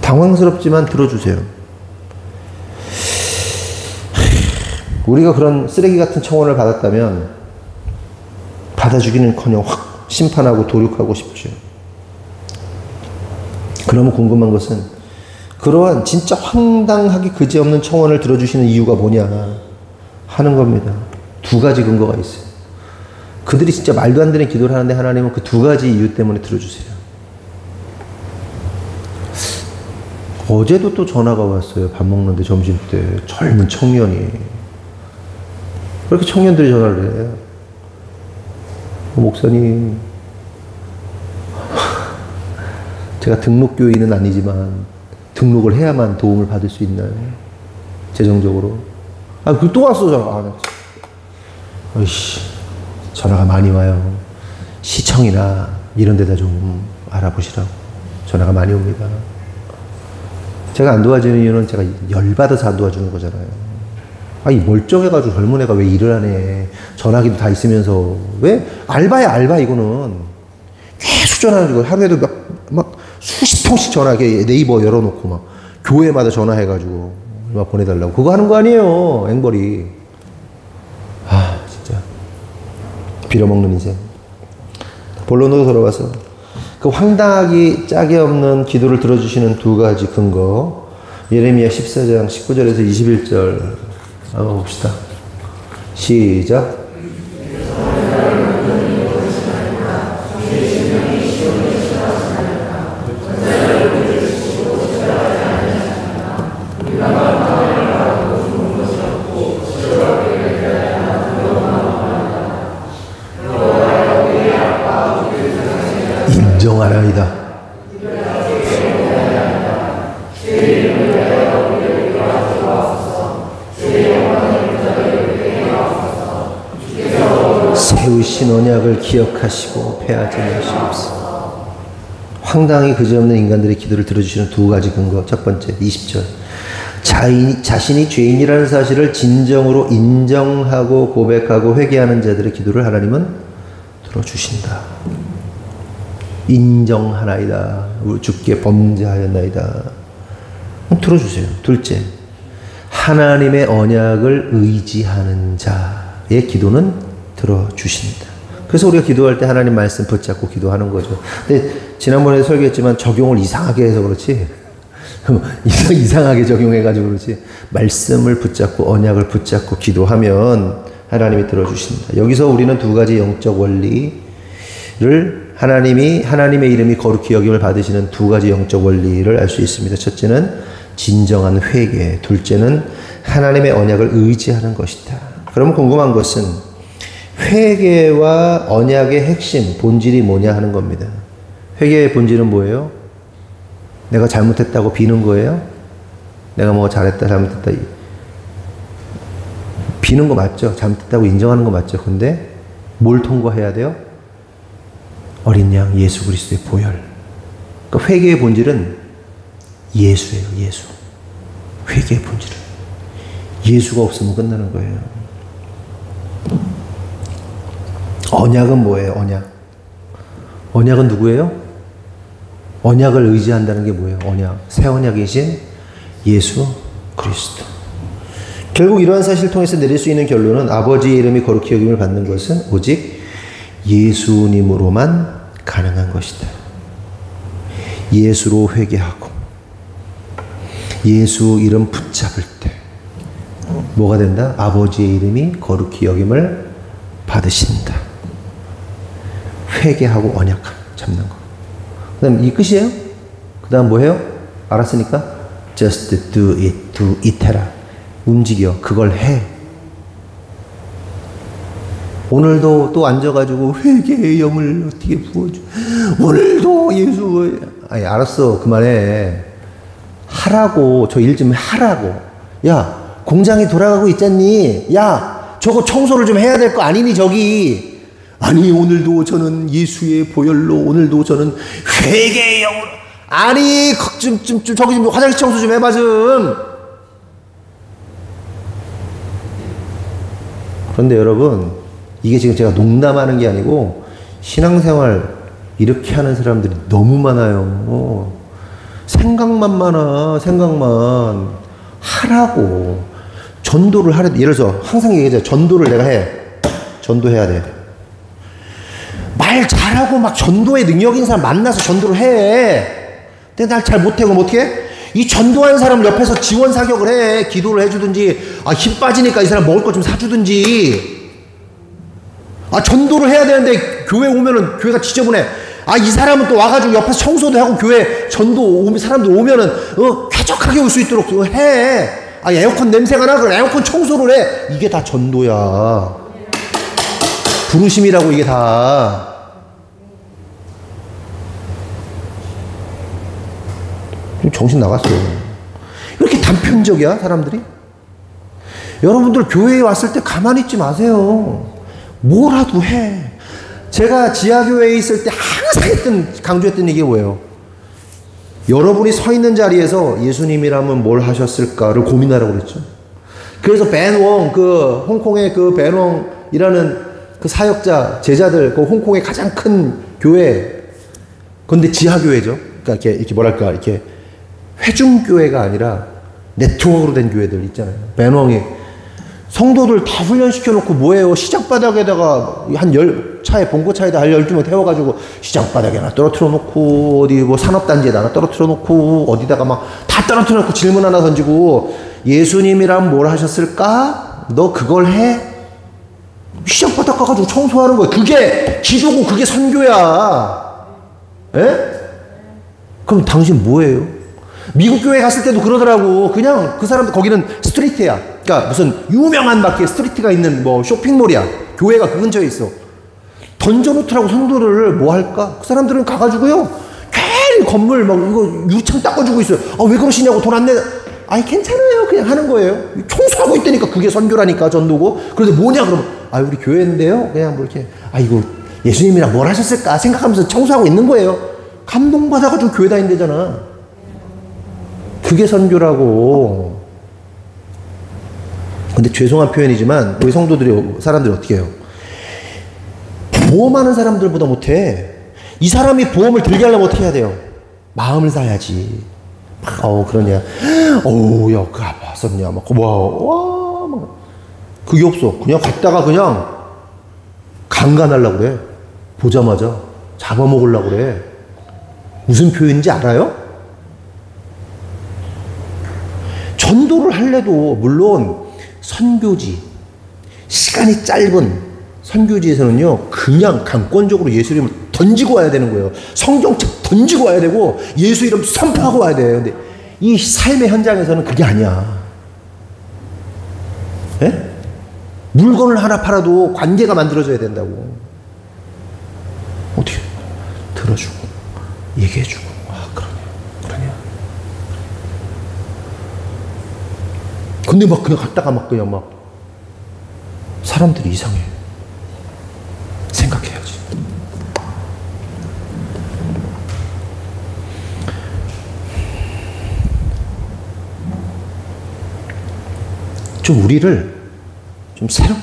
당황스럽지만 들어주세요. 우리가 그런 쓰레기 같은 청원을 받았다면 받아주기는커녕 확 심판하고 도륙하고 싶죠. 그러면 궁금한 것은 그러한 진짜 황당하게 그지없는 청원을 들어주시는 이유가 뭐냐 하는 겁니다. 두 가지 근거가 있어요. 그들이 진짜 말도 안 되는 기도를 하는데 하나님은 그 두 가지 이유 때문에 들어주세요. 어제도 또 전화가 왔어요. 밥 먹는데 점심때 젊은 청년이. 왜 이렇게 청년들이 전화를 해요? 목사님, 제가 등록교인은 아니지만 등록을 해야만 도움을 받을 수 있나요? 재정적으로. 그 또 왔어, 전화. 어이씨, 전화가 많이 와요. 시청이나 이런 데다 좀 알아보시라고. 전화가 많이 옵니다. 제가 안 도와주는 이유는 제가 열받아서 안 도와주는 거잖아요. 이 멀쩡해가지고 젊은 애가 왜 일을 하네. 전화기도 다 있으면서. 왜? 알바야, 알바, 이거는. 계속 전화하는 거. 하루에도 막 수십 통씩 전화하게 네이버 열어놓고 막 교회마다 전화해가지고 막 보내달라고. 그거 하는 거 아니에요. 앵벌이. 진짜. 빌어먹는 인생. 본론으로 돌아와서 그 황당하기 짝이 없는 기도를 들어주시는 두 가지 근거. 예레미야 14장 19절에서 21절 한번 봅시다. 시작. 인정하나이다. 세우신 언약을 기억하시고 패하지 마시옵소서. 황당히 그지없는 인간들의 기도를 들어주시는 두 가지 근거. 첫 번째 20절. 자신이 죄인이라는 사실을 진정으로 인정하고 고백하고 회개하는 자들의 기도를 하나님은 들어주신다. 인정하나이다. 주께 범죄하였나이다. 들어주세요. 둘째, 하나님의 언약을 의지하는 자의 기도는 들어주신다. 그래서 우리가 기도할 때 하나님 말씀 붙잡고 기도하는 거죠. 근데 지난번에 설교했지만 적용을 이상하게 해서 그렇지, 이상하게 적용해가지고 그렇지, 말씀을 붙잡고 언약을 붙잡고 기도하면 하나님이 들어주신다. 여기서 우리는 두 가지 영적 원리를, 하나님의 이름이 거룩히 여김을 받으시는 두 가지 영적 원리를 알 수 있습니다. 첫째는 진정한 회개, 둘째는 하나님의 언약을 의지하는 것이다. 그러면 궁금한 것은 회개와 언약의 핵심, 본질이 뭐냐 하는 겁니다. 회개의 본질은 뭐예요? 내가 잘못했다고 비는 거예요? 내가 뭐 잘했다, 잘못했다. 비는 거 맞죠? 잘못했다고 인정하는 거 맞죠? 근데 뭘 통과해야 돼요? 어린 양 예수 그리스도의 보혈. 그러니까 회개의 본질은 예수예요. 예수. 회개의 본질은 예수가 없으면 끝나는 거예요. 언약은 뭐예요? 언약. 언약은 누구예요? 언약을 의지한다는 게 뭐예요? 언약. 새 언약이신 예수 그리스도. 결국 이러한 사실을 통해서 내릴 수 있는 결론은 아버지의 이름이 거룩히 여김을 받는 것은 오직 예수님으로만 가능한 것이다. 예수로 회개하고 예수 이름 붙잡을 때 뭐가 된다? 아버지의 이름이 거룩히 여김을 받으신다. 회개하고 언약 잡는 거. 그 다음 이 끝이에요? 그 다음 뭐해요? 알았으니까 just do it 해라. 움직여. 그걸 해. 오늘도 또 앉아가지고 회개의 영을 어떻게 부어줘. 오늘도 예수. 아니 알았어. 그만해. 하라고. 저 일 좀 하라고. 야 공장이 돌아가고 있잖니. 야 저거 청소를 좀 해야 될 거 아니니 저기. 아니 오늘도 저는 예수의 보혈로 오늘도 저는 회개의 영으로. 아니 저기 좀 화장실 청소 좀 해봐 좀. 그런데 여러분 이게 지금 제가 농담하는 게 아니고 신앙생활 이렇게 하는 사람들이 너무 많아요. 생각만 많아. 생각만. 하라고. 전도를 하래. 예를 들어서 항상 얘기하잖아요. 전도를 내가 해. 전도해야 돼. 말 잘하고 막 전도에 능력 있는 사람 만나서 전도를 해. 근데 날 잘 못해. 그럼 어떻게 해? 이 전도하는 사람 옆에서 지원 사격을 해. 기도를 해주든지, 힘 빠지니까 이 사람 먹을 거 좀 사주든지. 전도를 해야 되는데 교회 오면은 교회가 지저분해. 이 사람은 또 와가지고 옆에서 청소도 하고 교회 전도 오면 사람들 오면은 쾌적하게 올 수 있도록 해. 에어컨 냄새가 나. 그럼 에어컨 청소를 해. 이게 다 전도야. 부르심이라고 이게 다. 정신 나갔어요. 이렇게 단편적이야 사람들이? 여러분들 교회에 왔을 때 가만히 있지 마세요. 뭐라도 해. 제가 지하교회에 있을 때 항상 강조했던 얘기가 뭐예요? 여러분이 서 있는 자리에서 예수님이라면 뭘 하셨을까를 고민하라고 그랬죠. 그래서 벤웡, 홍콩의 벤웡이라는 사역자, 제자들, 홍콩의 가장 큰 교회. 근데 지하교회죠. 그러니까 이렇게 뭐랄까, 이렇게 회중교회가 아니라 네트워크로 된 교회들 있잖아요. 벤웡이 성도들 다 훈련시켜놓고 뭐예요? 시장바닥에다가 차에 봉고차에다 한 12명 태워가지고 시장바닥에 하나 떨어뜨려 놓고 어디 산업단지에다 하나 떨어뜨려 놓고 어디다가 막 다 떨어뜨려 놓고 질문 하나 던지고 예수님이란 뭘 하셨을까? 너 그걸 해? 시장바닥 가가지고 청소하는 거야. 그게 기도고 그게 선교야. 에? 그럼 당신 뭐예요? 미국 교회 갔을 때도 그러더라고. 그냥 그 사람들 거기는 스트리트야. 그러니까 무슨 유명한 밖에 스트리트가 있는 쇼핑몰이야. 교회가 그 근처에 있어. 던져놓더라고 성도를. 뭐 할까? 그 사람들은 가가지고요 괜히 건물 이거 유창 닦아주고 있어요. 왜 그러시냐고. 돈 안 내. 괜찮아요. 그냥 하는 거예요. 청소하고 있다니까. 그게 선교라니까. 전도고. 그런데 뭐냐 그러면 우리 교회인데요. 그냥 이렇게 이거 예수님이랑 뭘 하셨을까 생각하면서 청소하고 있는 거예요. 감동받아가지고 교회 다닌대잖아. 그게 선교라고. 근데 죄송한 표현이지만 우리 사람들이 어떻게 해요? 보험하는 사람들보다 못해. 이 사람이 보험을 들게 하려면 어떻게 해야 돼요? 마음을 사야지. 그러냐. 야, 그 아팠었냐. 그게 없어. 그냥 갔다가 그냥 강간하려고 그래. 보자마자 잡아먹으려고 그래. 무슨 표현인지 알아요? 전도를 할래도 물론 선교지, 시간이 짧은 선교지에서는요 그냥 강권적으로 예수 이름을 던지고 와야 되는 거예요. 성경책 던지고 와야 되고 예수 이름 선포하고 와야 돼요. 근데 이 삶의 현장에서는 그게 아니야. 에? 물건을 하나 팔아도 관계가 만들어져야 된다고. 어떻게 들어주고 얘기해주고. 그러냐. 근데 그냥 갔다가 그냥 사람들이 이상해. 생각해야지.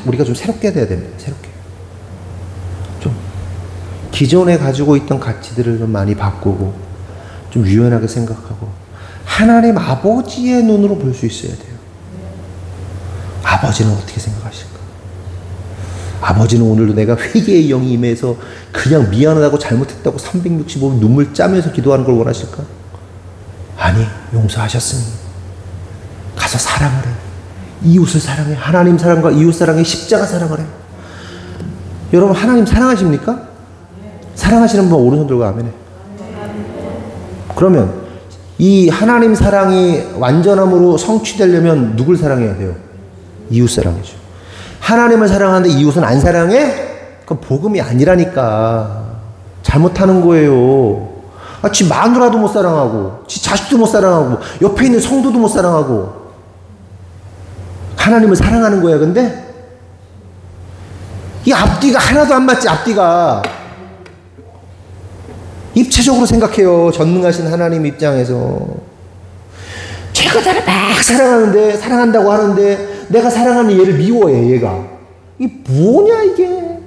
우리가 좀 새롭게 돼야 됩니다. 새롭게. 좀 기존에 가지고 있던 가치들을 좀 많이 바꾸고 좀 유연하게 생각하고 하나님 아버지의 눈으로 볼 수 있어야 돼요. 아버지는 어떻게 생각하실까? 아버지는 오늘도 내가 회개의 영이 임해서 그냥 미안하다고 잘못했다고 365일 눈물 짜면서 기도하는 걸 원하실까? 아니, 용서하셨으니 가서 사랑을 해. 이웃을 사랑해. 하나님 사랑과 이웃 사랑해. 십자가 사랑을 해. 여러분, 하나님 사랑하십니까? 사랑하시는 분 오른손 들고 아멘 해. 그러면 이 하나님 사랑이 완전함으로 성취되려면 누굴 사랑해야 돼요? 이웃 사랑이죠. 하나님을 사랑하는데 이웃은 안 사랑해? 그건 복음이 아니라니까. 잘못하는 거예요. 지 마누라도 못 사랑하고, 지 자식도 못 사랑하고, 옆에 있는 성도도 못 사랑하고, 하나님을 사랑하는 거야. 근데 이 앞뒤가 하나도 안 맞지. 앞뒤가 입체적으로 생각해요. 전능하신 하나님 입장에서 제가 나를 막 사랑하는데, 사랑한다고 하는데 내가 사랑하는 얘를 미워해. 얘가 이 뭐냐 이게.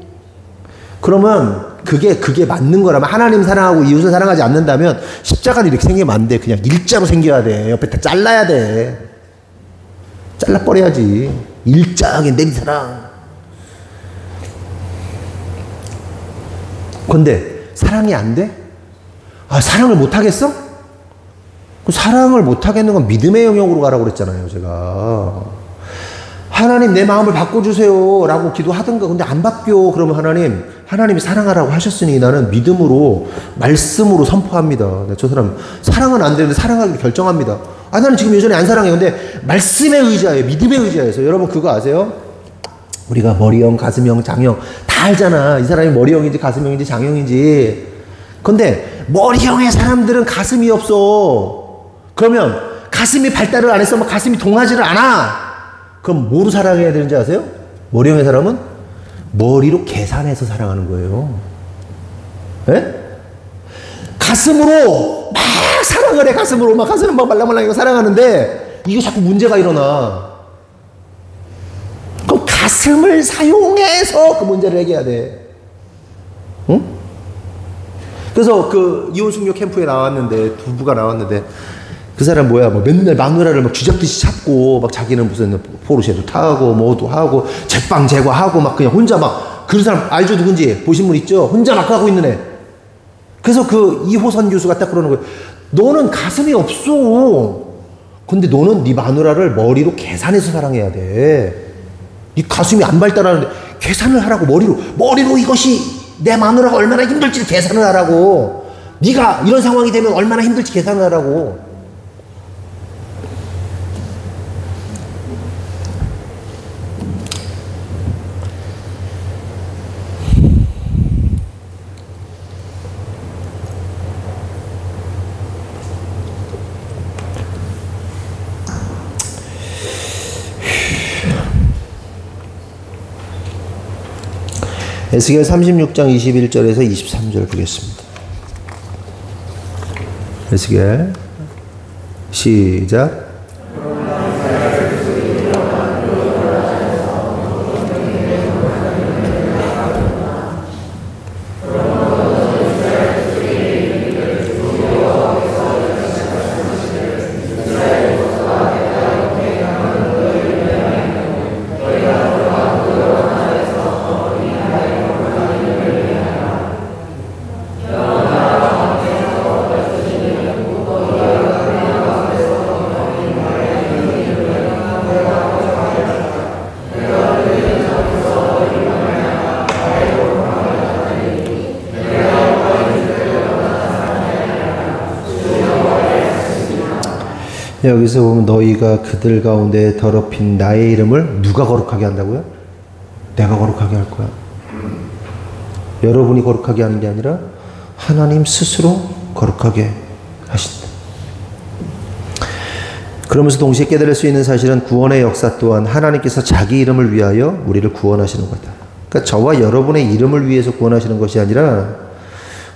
그러면 그게 맞는 거라면, 하나님 사랑하고 이웃을 사랑하지 않는다면 십자가는 이렇게 생기면 안 돼. 그냥 일자로 생겨야 돼. 옆에 다 잘라야 돼. 잘라버려야지. 일자하게 내 사랑. 근데 사랑이 안 돼? 사랑을 못 하겠어? 사랑을 못 하겠는 건 믿음의 영역으로 가라고 그랬잖아요, 제가. 하나님 내 마음을 바꿔주세요 라고 기도하든가. 근데 안 바뀌어. 그러면 하나님이 사랑하라고 하셨으니 나는 믿음으로, 말씀으로 선포합니다. 저 사람 사랑은 안 되는데 사랑하기로 결정합니다. 나는 지금 여전히 안 사랑해요. 근데 말씀에 의지하여, 믿음에 의지하여서. 여러분 그거 아세요? 우리가 머리형, 가슴형, 장형 다 알잖아. 이 사람이 머리형인지 가슴형인지 장형인지. 근데 머리형의 사람들은 가슴이 없어. 그러면 가슴이 발달을 안 했으면 가슴이 동하지를 않아. 그럼 뭐로 사랑해야 되는지 아세요? 머리형의 사람은 머리로 계산해서 사랑하는 거예요. 예? 가슴으로 막 사랑을 해. 가슴으로 막 가슴을 막 말랑말랑 사랑하는데 이게 자꾸 문제가 일어나. 그럼 가슴을 사용해서 그 문제를 해결해야 돼. 응? 그래서 그 이혼 숙녀 캠프에 나왔는데, 부부가 나왔는데, 그 사람 뭐야, 뭐 맨날 마누라를 막 쥐잡듯이 잡고, 막 자기는 무슨 포르쉐도 타고, 뭐도 하고, 제빵 제과하고, 막 그냥 혼자 막, 그런 사람 알죠? 누군지? 보신 분 있죠? 혼자 막 하고 있는 애. 그래서 그 이호선 교수가 딱 그러는 거예요. 너는 가슴이 없어. 근데 너는 네 마누라를 머리로 계산해서 사랑해야 돼. 네 가슴이 안 발달하는데 계산을 하라고. 머리로 이것이 내 마누라가 얼마나 힘들지 계산을 하라고. 네가 이런 상황이 되면 얼마나 힘들지 계산을 하라고. 에스겔 36장 21절에서 23절 보겠습니다. 에스겔 시작. 여기서 보면 너희가 그들 가운데 더럽힌 나의 이름을 누가 거룩하게 한다고요? 내가 거룩하게 할 거야. 여러분이 거룩하게 하는 게 아니라 하나님 스스로 거룩하게 하신다. 그러면서 동시에 깨달을 수 있는 사실은 구원의 역사 또한 하나님께서 자기 이름을 위하여 우리를 구원하시는 거다. 그러니까 저와 여러분의 이름을 위해서 구원하시는 것이 아니라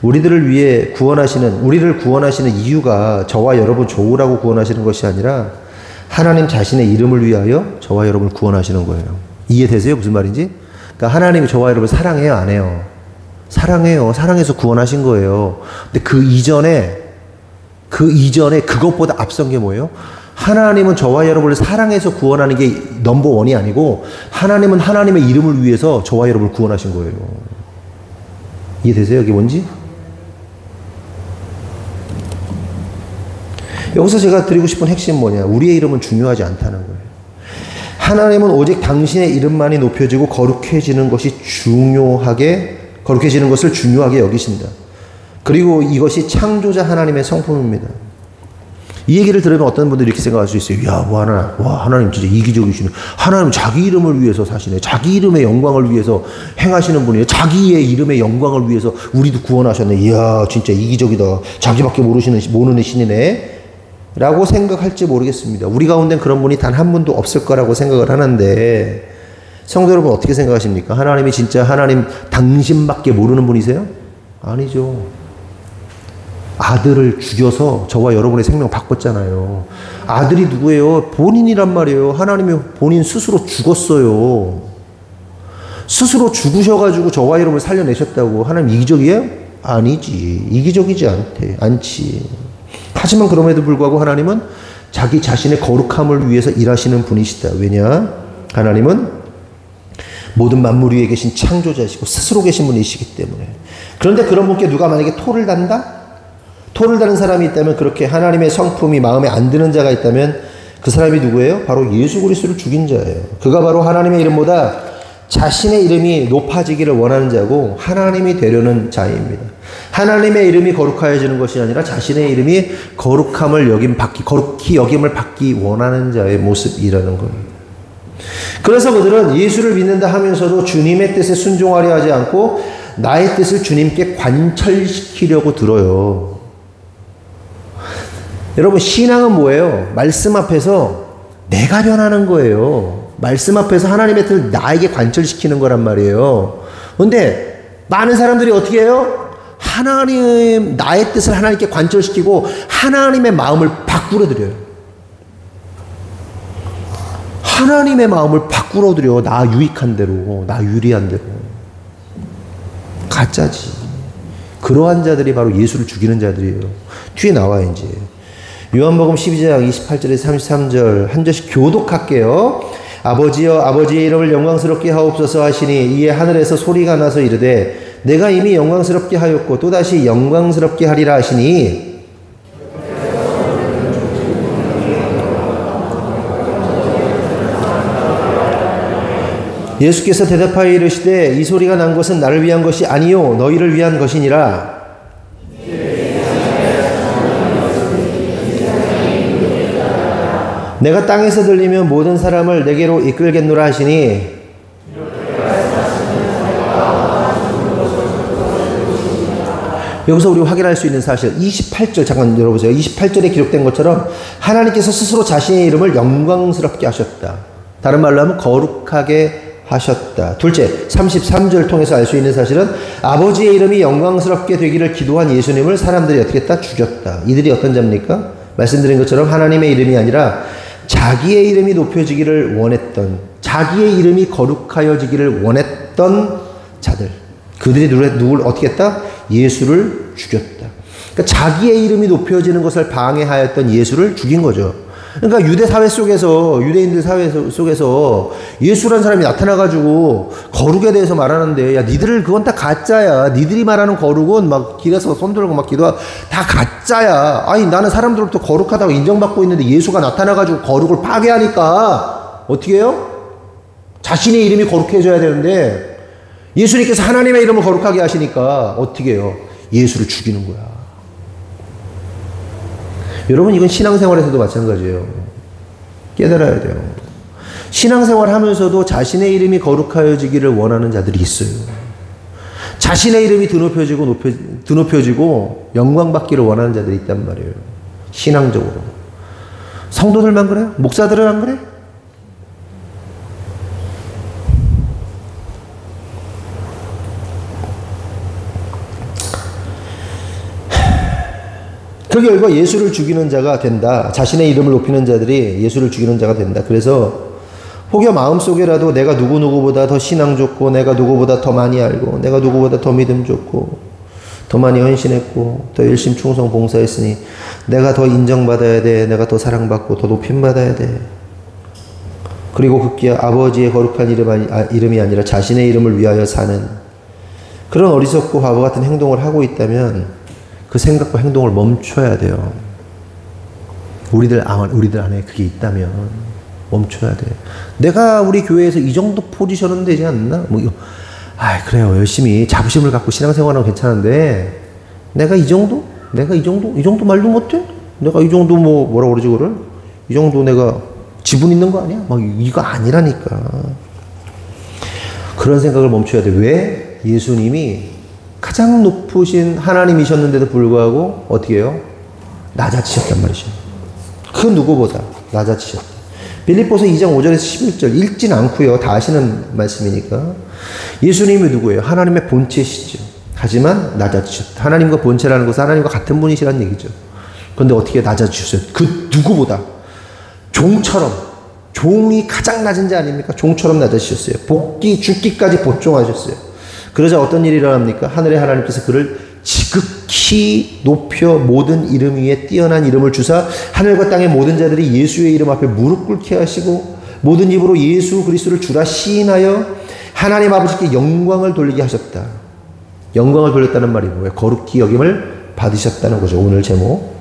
우리를 구원하시는 이유가 저와 여러분 좋으라고 구원하시는 것이 아니라 하나님 자신의 이름을 위하여 저와 여러분을 구원하시는 거예요. 이해되세요? 무슨 말인지? 그러니까 하나님이 저와 여러분을 사랑해요? 안 해요? 사랑해요. 사랑해서 구원하신 거예요. 근데 그 이전에 그 이전에 그것보다 앞선 게 뭐예요? 하나님은 저와 여러분을 사랑해서 구원하는 게 넘버원이 아니고 하나님은 하나님의 이름을 위해서 저와 여러분을 구원하신 거예요. 이해되세요? 이게 뭔지? 여기서 제가 드리고 싶은 핵심은 뭐냐? 우리의 이름은 중요하지 않다는 거예요. 하나님은 오직 당신의 이름만이 높여지고 거룩해지는 것이 거룩해지는 것을 중요하게 여기신다. 그리고 이것이 창조자 하나님의 성품입니다. 이 얘기를 들으면 어떤 분들이 이렇게 생각할 수 있어요. 야, 하나님 진짜 이기적이시네. 하나님 자기 이름을 위해서 사시네. 자기 이름의 영광을 위해서 행하시는 분이에요. 자기의 이름의 영광을 위해서 우리도 구원하셨네. 이야, 진짜 이기적이다. 자기밖에 모르는 신이네. 라고 생각할지 모르겠습니다. 우리 가운데는 그런 분이 단 한 분도 없을 거라고 생각을 하는데, 성도 여러분 어떻게 생각하십니까? 하나님이 진짜 하나님 당신밖에 모르는 분이세요? 아니죠. 아들을 죽여서 저와 여러분의 생명 바꿨잖아요. 아들이 누구예요? 본인이란 말이에요. 하나님이 본인 스스로 죽었어요. 스스로 죽으셔가지고 저와 여러분을 살려내셨다고 하나님 이기적이에요? 아니지. 이기적이지 않지. 하지만 그럼에도 불구하고 하나님은 자기 자신의 거룩함을 위해서 일하시는 분이시다. 왜냐? 하나님은 모든 만물 위에 계신 창조자시고 스스로 계신 분이시기 때문에. 그런데 그런 분께 누가 만약에 토를 단다? 토를 다는 사람이 있다면, 그렇게 하나님의 성품이 마음에 안 드는 자가 있다면 그 사람이 누구예요? 바로 예수 그리스도를 죽인 자예요. 그가 바로 하나님의 이름보다 자신의 이름이 높아지기를 원하는 자고 하나님이 되려는 자입니다. 하나님의 이름이 거룩하여지는 것이 아니라 자신의 이름이 거룩히 여김을 받기 원하는 자의 모습이라는 겁니다. 그래서 그들은 예수를 믿는다 하면서도 주님의 뜻에 순종하려 하지 않고 나의 뜻을 주님께 관철시키려고 들어요. 여러분, 신앙은 뭐예요? 말씀 앞에서 내가 변하는 거예요. 말씀 앞에서 하나님의 뜻을 나에게 관철시키는 거란 말이에요. 그런데 많은 사람들이 어떻게 해요? 나의 뜻을 하나님께 관철시키고 하나님의 마음을 바꾸려 드려요. 하나님의 마음을 바꾸려 드려. 나 유익한 대로, 나 유리한 대로. 가짜지. 그러한 자들이 바로 예수를 죽이는 자들이에요. 뒤에 나와요, 이제. 요한복음 12장 28절에서 33절 한 절씩 교독할게요. 아버지여, 아버지의 이름을 영광스럽게 하옵소서 하시니 이에 하늘에서 소리가 나서 이르되 내가 이미 영광스럽게 하였고 또다시 영광스럽게 하리라 하시니, 예수께서 대답하여 이르시되 이 소리가 난 것은 나를 위한 것이 아니요 너희를 위한 것이니라. 내가 땅에서 들리면 모든 사람을 내게로 이끌겠노라 하시니, 여기서 우리 확인할 수 있는 사실 28절 잠깐 열어보세요. 28절에 기록된 것처럼 하나님께서 스스로 자신의 이름을 영광스럽게 하셨다. 다른 말로 하면 거룩하게 하셨다. 둘째, 33절 통해서 알 수 있는 사실은 아버지의 이름이 영광스럽게 되기를 기도한 예수님을 사람들이 어떻게 했다? 죽였다. 이들이 어떤 자입니까? 말씀드린 것처럼 하나님의 이름이 아니라 자기의 이름이 높여지기를 원했던, 자기의 이름이 거룩하여지기를 원했던 자들. 그들이 누굴 어떻게 했다? 예수를 죽였다. 그러니까 자기의 이름이 높여지는 것을 방해하였던 예수를 죽인 거죠. 그러니까 유대 사회 속에서, 유대인들 사회 속에서 예수라는 사람이 나타나가지고 거룩에 대해서 말하는데, 야, 니들 그건 다 가짜야. 니들이 말하는 거룩은 막 길에서 손들고 막 기도하고 다 가짜야. 아니, 나는 사람들로부터 거룩하다고 인정받고 있는데 예수가 나타나가지고 거룩을 파괴하니까 어떻게 해요? 자신의 이름이 거룩해져야 되는데 예수님께서 하나님의 이름을 거룩하게 하시니까 어떻게 해요? 예수를 죽이는 거야. 여러분, 이건 신앙생활에서도 마찬가지예요. 깨달아야 돼요. 신앙생활 하면서도 자신의 이름이 거룩하여지기를 원하는 자들이 있어요. 자신의 이름이 드높여지고 영광받기를 원하는 자들이 있단 말이에요. 신앙적으로. 성도들만 그래요? 목사들은 안 그래? 그 결과 예수를 죽이는 자가 된다. 자신의 이름을 높이는 자들이 예수를 죽이는 자가 된다. 그래서 혹여 마음속에라도 내가 누구보다 더 신앙 좋고, 내가 누구보다 더 많이 알고, 내가 누구보다 더 믿음 좋고, 더 많이 헌신했고 더 열심히 충성 봉사했으니 내가 더 인정받아야 돼. 내가 더 사랑받고 더 높임받아야 돼. 그리고 급기야 아버지의 거룩한 이름이 아니라 자신의 이름을 위하여 사는 그런 어리석고 바보 같은 행동을 하고 있다면 그 생각과 행동을 멈춰야 돼요. 우리들 안에 그게 있다면 멈춰야 돼. 내가 우리 교회에서 이 정도 포지션은 되지 않나? 그래요. 열심히 자부심을 갖고 신앙생활하면 괜찮은데 내가 이 정도 말도 못해? 내가 이 정도 뭐라 그러지 그걸? 이 정도 내가 지분 있는 거 아니야? 이거 아니라니까. 그런 생각을 멈춰야 돼. 왜? 예수님이 가장 높으신 하나님이셨는데도 불구하고 어떻게 해요? 낮아지셨단 말이죠. 그 누구보다 낮아지셨다. 빌립보서 2장 5절에서 11절 읽진 않고요. 다 아시는 말씀이니까. 예수님이 누구예요? 하나님의 본체시죠. 하지만 낮아지셨다. 하나님과 본체라는 것은 하나님과 같은 분이시라는 얘기죠. 그런데 어떻게 낮아지셨어요? 그 누구보다 종처럼, 종이 가장 낮은 자 아닙니까? 종처럼 낮아지셨어요. 죽기까지 복종하셨어요. 그러자 어떤 일이 일어납니까? 하늘의 하나님께서 그를 지극히 높여 모든 이름 위에 뛰어난 이름을 주사 하늘과 땅의 모든 자들이 예수의 이름 앞에 무릎 꿇게 하시고 모든 입으로 예수 그리스도를 주라 시인하여 하나님 아버지께 영광을 돌리게 하셨다. 영광을 돌렸다는 말이 뭐예요? 거룩히 여김을 받으셨다는 거죠. 오늘 제목.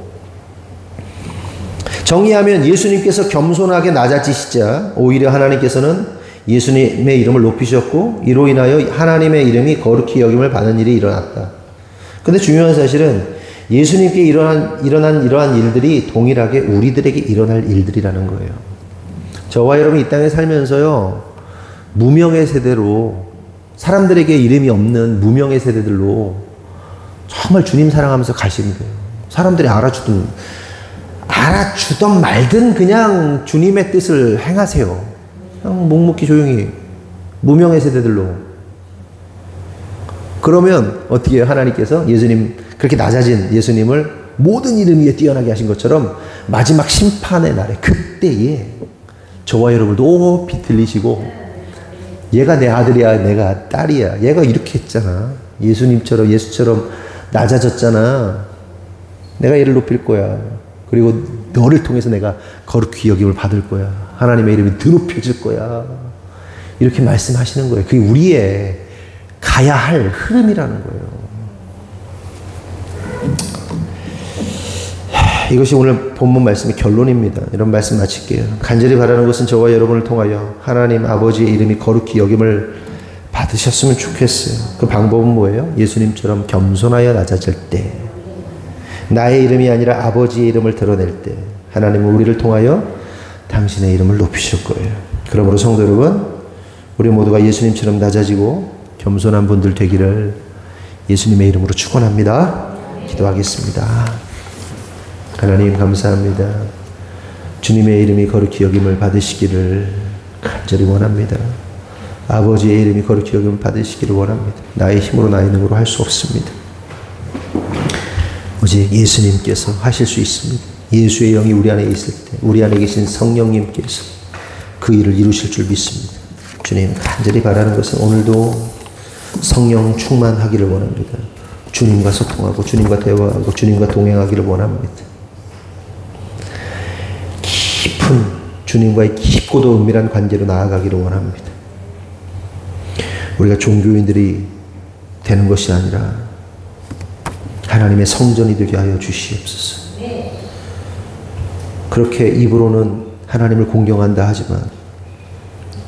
정리하면 예수님께서 겸손하게 낮아지시자 오히려 하나님께서는 예수님의 이름을 높이셨고 이로 인하여 하나님의 이름이 거룩히 여김을 받는 일이 일어났다. 근데 중요한 사실은 예수님께 일어난 이러한 일들이 동일하게 우리들에게 일어날 일들이라는 거예요. 저와 여러분이 이 땅에 살면서요, 무명의 세대로 사람들에게 이름이 없는 무명의 세대들로 정말 주님 사랑하면서 가시면 돼요. 사람들이 알아주든 말든 그냥 주님의 뜻을 행하세요. 그냥 묵묵히 조용히 무명의 세대들로. 그러면 어떻게 해요? 하나님께서 예수님, 그렇게 낮아진 예수님을 모든 이름 위에 뛰어나게 하신 것처럼 마지막 심판의 날에 그때에 저와 여러분을 높이 들리시고 얘가 내 아들이야, 내가 딸이야, 얘가 이렇게 했잖아, 예수처럼 낮아졌잖아, 내가 얘를 높일 거야, 그리고 너를 통해서 내가 거룩히 여김을 받을 거야, 하나님의 이름이 더 높여질 거야, 이렇게 말씀하시는 거예요. 그게 우리의 가야 할 흐름이라는 거예요. 이것이 오늘 본문 말씀의 결론입니다. 이런 말씀 마칠게요. 간절히 바라는 것은 저와 여러분을 통하여 하나님 아버지의 이름이 거룩히 여김을 받으셨으면 좋겠어요. 그 방법은 뭐예요? 예수님처럼 겸손하여 낮아질 때, 나의 이름이 아니라 아버지의 이름을 드러낼 때 하나님은 우리를 통하여 당신의 이름을 높이실 거예요. 그러므로 성도 여러분, 우리 모두가 예수님처럼 낮아지고 겸손한 분들 되기를 예수님의 이름으로 축원합니다. 기도하겠습니다. 하나님 감사합니다. 주님의 이름이 거룩히 여김을 받으시기를 간절히 원합니다. 아버지의 이름이 거룩히 여김을 받으시기를 원합니다. 나의 힘으로 나의 능으로 할 수 없습니다. 오직 예수님께서 하실 수 있습니다. 예수의 영이 우리 안에 있을 때 우리 안에 계신 성령님께서 그 일을 이루실 줄 믿습니다. 주님, 간절히 바라는 것은 오늘도 성령 충만하기를 원합니다. 주님과 소통하고 주님과 대화하고 주님과 동행하기를 원합니다. 깊은 주님과의 깊고도 은밀한 관계로 나아가기를 원합니다. 우리가 종교인들이 되는 것이 아니라 하나님의 성전이 되게 하여 주시옵소서. 그렇게 입으로는 하나님을 공경한다 하지만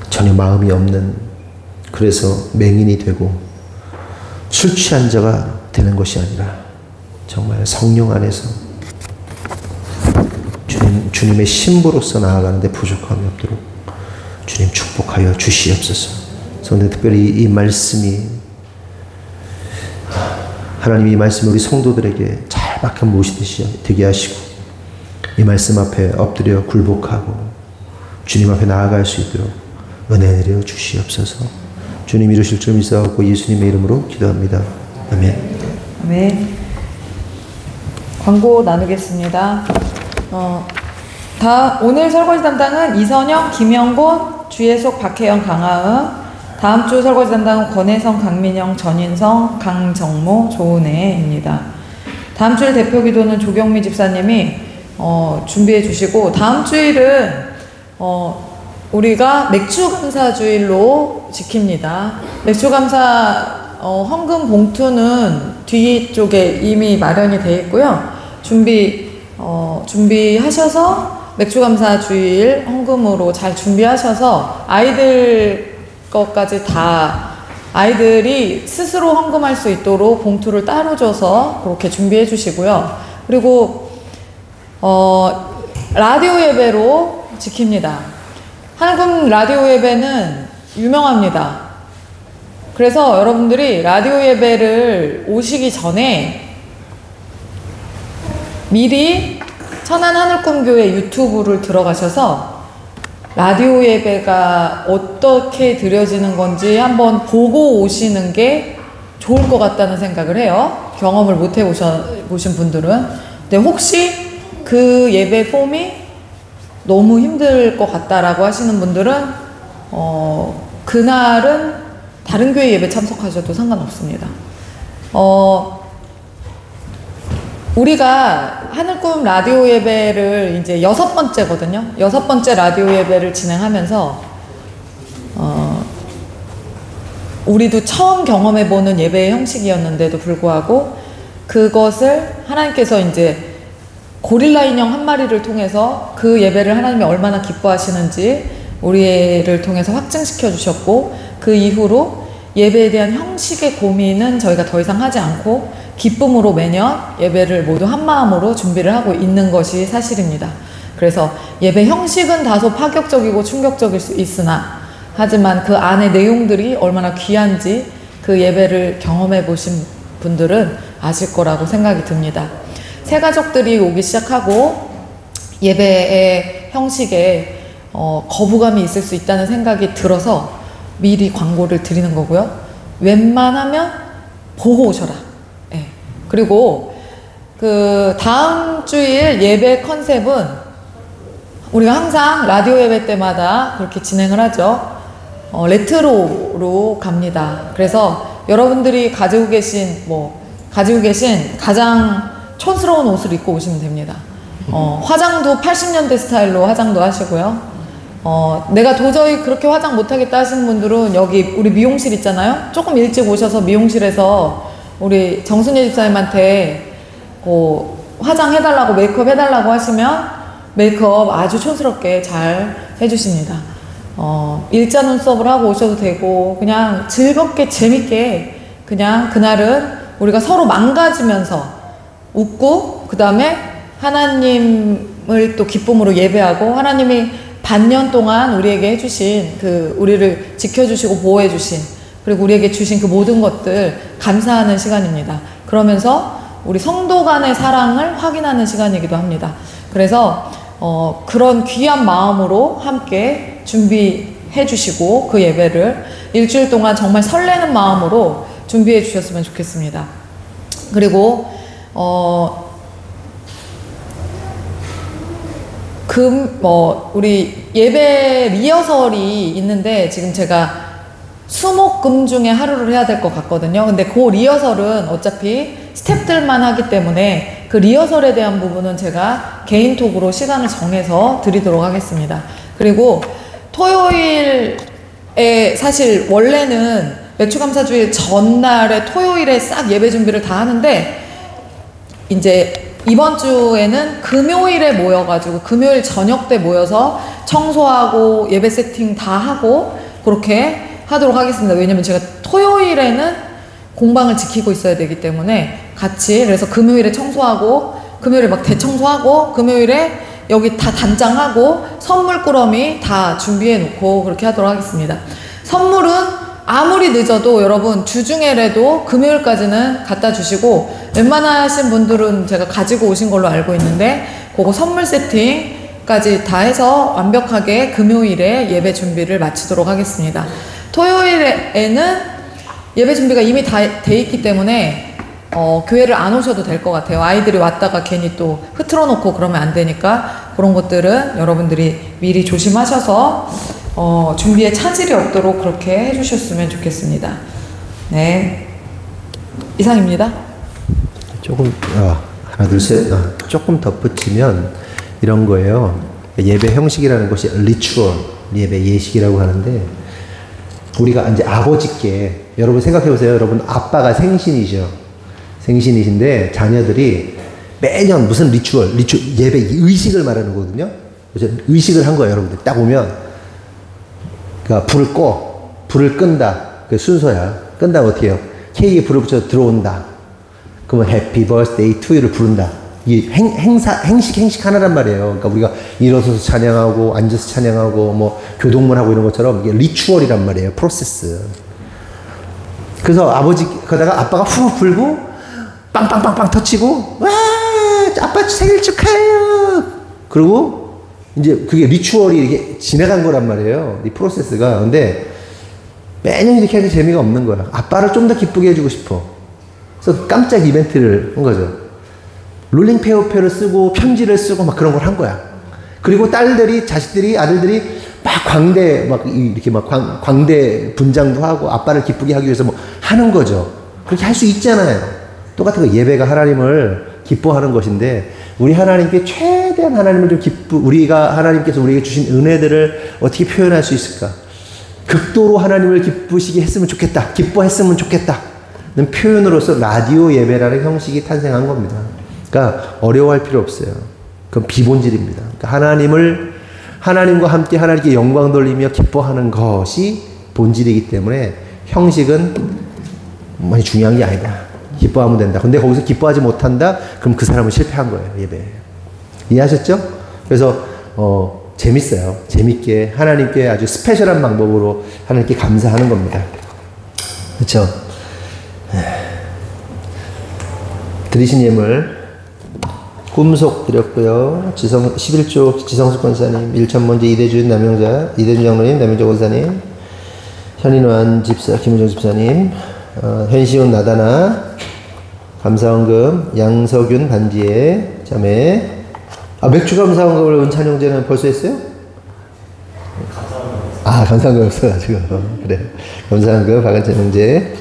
전혀 마음이 없는, 그래서 맹인이 되고 술 취한 자가 되는 것이 아니라 정말 성령 안에서 주님의 신부로서 나아가는데 부족함이 없도록 주님 축복하여 주시옵소서. 그런데 특별히 이 말씀이, 하나님이 이 말씀을 우리 성도들에게 잘 박혀 모시듯이 되게 하시고 이 말씀 앞에 엎드려 굴복하고 주님 앞에 나아갈 수 있도록 은혜 내려 주시옵소서. 주님 이루실 줄 믿사옵고 예수님의 이름으로 기도합니다. 아멘. 아멘. 광고 나누겠습니다. 오늘 설거지 담당은 이선영, 김영곤, 주예속, 박혜영, 강하은, 다음 주 설거지 담당은 권혜성, 강민영, 전인성, 강정모, 조은혜입니다. 다음 주일 대표 기도는 조경미 집사님이 준비해 주시고, 다음 주일은 우리가 맥주감사주일로 지킵니다. 맥주감사 헌금 봉투는 뒤쪽에 이미 마련이 되어 있고요. 준비하셔서 맥주감사 주일 헌금으로 잘 준비하셔서 아이들 것까지 다 아이들이 스스로 헌금할 수 있도록 봉투를 따로 줘서 그렇게 준비해 주시고요. 그리고 라디오 예배로 지킵니다. 한국 라디오 예배는 유명합니다. 그래서 여러분들이 라디오 예배를 오시기 전에 미리 천안하늘꿈교회 유튜브를 들어가셔서 라디오 예배가 어떻게 드려지는 건지 한번 보고 오시는 게 좋을 것 같다는 생각을 해요. 경험을 못 해보신 분들은. 근데 혹시 그 예배 폼이 너무 힘들 것 같다라고 하시는 분들은 그날은 다른 교회 예배 참석하셔도 상관없습니다. 우리가 하늘꿈 라디오 예배를 이제 6번째거든요. 6번째 라디오 예배를 진행하면서 우리도 처음 경험해보는 예배의 형식이었는데도 불구하고 그것을 하나님께서 이제 고릴라 인형 한 마리를 통해서 그 예배를 하나님이 얼마나 기뻐하시는지 우리를 통해서 확증시켜 주셨고, 그 이후로 예배에 대한 형식의 고민은 저희가 더 이상 하지 않고 기쁨으로 매년 예배를 모두 한 마음으로 준비를 하고 있는 것이 사실입니다. 그래서 예배 형식은 다소 파격적이고 충격적일 수 있으나, 하지만 그 안의 내용들이 얼마나 귀한지 그 예배를 경험해 보신 분들은 아실 거라고 생각이 듭니다. 새 가족들이 오기 시작하고 예배의 형식에 거부감이 있을 수 있다는 생각이 들어서 미리 광고를 드리는 거고요. 웬만하면 보고 오셔라. 네. 그리고 그 다음 주일 예배 컨셉은 우리가 항상 라디오 예배 때마다 그렇게 진행을 하죠. 레트로로 갑니다. 그래서 여러분들이 가지고 계신 가장 촌스러운 옷을 입고 오시면 됩니다. 화장도 80년대 스타일로 화장도 하시고요. 내가 도저히 그렇게 화장 못하겠다 하시는 분들은 여기 우리 미용실 있잖아요. 조금 일찍 오셔서 미용실에서 우리 정순예 집사님한테 화장해달라고, 메이크업 해달라고 하시면 메이크업 아주 촌스럽게 잘 해주십니다. 일자 눈썹을 하고 오셔도 되고, 그냥 즐겁게 재밌게 그냥 그날은 우리가 서로 망가지면서 웃고, 그 다음에 하나님을 또 기쁨으로 예배하고, 하나님이 반년 동안 우리에게 해주신 우리를 지켜주시고 보호해주신, 그리고 우리에게 주신 그 모든 것들 감사하는 시간입니다. 그러면서 우리 성도 간의 사랑을 확인하는 시간이기도 합니다. 그래서 그런 귀한 마음으로 함께 준비해 주시고, 그 예배를 일주일 동안 정말 설레는 마음으로 준비해 주셨으면 좋겠습니다. 그리고 우리 예배 리허설이 있는데, 지금 제가 수목금 중에 하루를 해야 될 것 같거든요. 근데 그 리허설은 어차피 스태프들만 하기 때문에 그 리허설에 대한 부분은 제가 개인톡으로 시간을 정해서 드리도록 하겠습니다. 그리고 토요일에, 사실 원래는 맥주감사주일 전날에 토요일에 싹 예배 준비를 다 하는데, 이제 이번 주에는 금요일에 모여가지고 금요일 저녁 때 모여서 청소하고 예배 세팅 다 하고 그렇게 하도록 하겠습니다. 왜냐면 제가 토요일에는 공방을 지키고 있어야 되기 때문에 같이, 그래서 금요일에 청소하고, 금요일에 막 대청소하고, 금요일에 여기 다 단장하고 선물 꾸러미 다 준비해 놓고 그렇게 하도록 하겠습니다. 선물은 아무리 늦어도 여러분 주중에라도 금요일까지는 갖다 주시고, 웬만하신 분들은 제가 가지고 오신 걸로 알고 있는데 그거 선물 세팅까지 다 해서 완벽하게 금요일에 예배 준비를 마치도록 하겠습니다. 토요일에는 예배 준비가 이미 다 돼 있기 때문에 교회를 안 오셔도 될 것 같아요. 아이들이 왔다가 괜히 또 흐트러 놓고 그러면 안 되니까 그런 것들은 여러분들이 미리 조심하셔서 준비에 차질이 없도록 그렇게 해주셨으면 좋겠습니다. 네, 이상입니다. 조금 하나 둘 셋 조금 덧붙이면 이런 거예요. 예배 형식이라는 것이 리추얼, 예배 예식이라고 하는데, 우리가 이제 아버지께, 여러분 생각해 보세요. 여러분 아빠가 생신이죠. 생신이신데 자녀들이 매년 무슨 리추얼 예배 의식을 말하는 거거든요. 그래서 의식을 한 거예요. 여러분들 딱 오면, 그러니까 불을 끈다. 그 순서야. 끈다면 어떻게 해요? 케이크에 불을 붙여 들어온다. 그러면 해피 버스데이 투 유를 부른다. 이 행식 하나란 말이에요. 그러니까 우리가 일어서서 찬양하고 앉아서 찬양하고 뭐 교동문하고 이런 것처럼 이게 리추얼이란 말이에요. 프로세스. 그래서 그러다가 아빠가 후 불고 빵빵빵빵 터치고, 와 아빠 생일 축하해요. 그리고 이제 그게 리추얼이 이렇게 지나간 거란 말이에요. 이 프로세스가. 근데 매년 이렇게 하기 재미가 없는 거야. 아빠를 좀 더 기쁘게 해주고 싶어. 그래서 깜짝 이벤트를 한 거죠. 롤링 페어페어를 쓰고 편지를 쓰고 막 그런 걸 한 거야. 그리고 자식들이, 아들들이 막 이렇게 막 광대 분장도 하고 아빠를 기쁘게 하기 위해서 뭐 하는 거죠. 그렇게 할 수 있잖아요. 똑같은 거, 예배가 하나님을 기뻐하는 것인데, 우리 하나님께 최대한 하나님을 하나님께서 우리에게 주신 은혜들을 어떻게 표현할 수 있을까? 극도로 하나님을 기쁘시게 했으면 좋겠다. 기뻐했으면 좋겠다. 는 표현으로서 라디오 예배라는 형식이 탄생한 겁니다. 그러니까 어려워할 필요 없어요. 그건 비본질입니다. 그러니까 하나님과 함께 하나님께 영광 돌리며 기뻐하는 것이 본질이기 때문에 형식은 많이 중요한 게 아니다. 기뻐하면 된다. 근데 거기서 기뻐하지 못한다? 그럼 그 사람은 실패한 거예요. 예배. 이해하셨죠? 그래서 재밌어요. 재밌게 하나님께 아주 스페셜한 방법으로 하나님께 감사하는 겁니다. 그렇죠? 드리신 예물 꿈속 드렸고요. 11조 지성숙 권사님, 일천문제 이대준 남영자, 이대준 장로님, 남영자 권사님, 현인환 집사, 김은정 집사님, 현시훈 나다나, 감사원금, 양석윤 반지혜 자매. 맥주 감사원금을 은찬영제는 벌써 했어요? 감사원금 없어가지고. 그래. 감사원금, 박은찬 형제.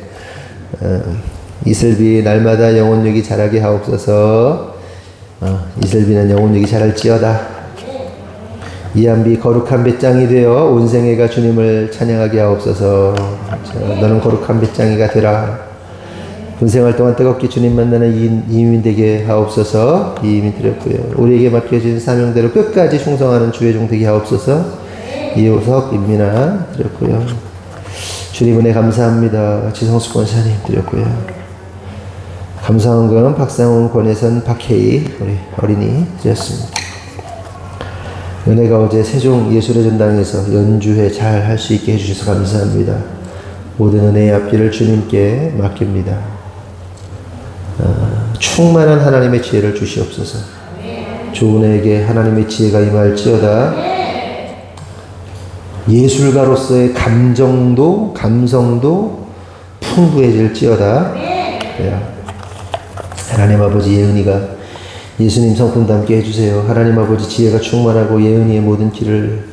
이슬비, 날마다 영혼육이 자라게 하옵소서. 이슬비는 영혼육이 자랄지어다. 이한비, 거룩한 배짱이 되어 온 생애가 주님을 찬양하게 하옵소서. 너는 거룩한 배짱이가 되라. 군생활 동안 뜨겁게 주님 만나는 이민 되게 하옵소서. 이민 드렸고요. 우리에게 맡겨진 사명대로 끝까지 충성하는 주의 종 되게 하옵소서. 이호석, 임민아 드렸고요. 주님 은혜 감사합니다. 지성숙 권사님 드렸고요. 감사원금 박상훈, 권혜선, 박혜희 우리 어린이 드렸습니다. 은혜가 어제 세종 예술의 전당에서 연주회 잘 할 수 있게 해주셔서 감사합니다. 모든 은혜의 앞길을 주님께 맡깁니다. 충만한 하나님의 지혜를 주시옵소서. 조은혜에게 하나님의 지혜가 임할지어다. 예술가로서의 감성도 풍부해질지어다. 하나님 아버지 예은이가 예수님 성품도 함께 해주세요. 하나님 아버지 지혜가 충만하고 예은이의 모든 길을,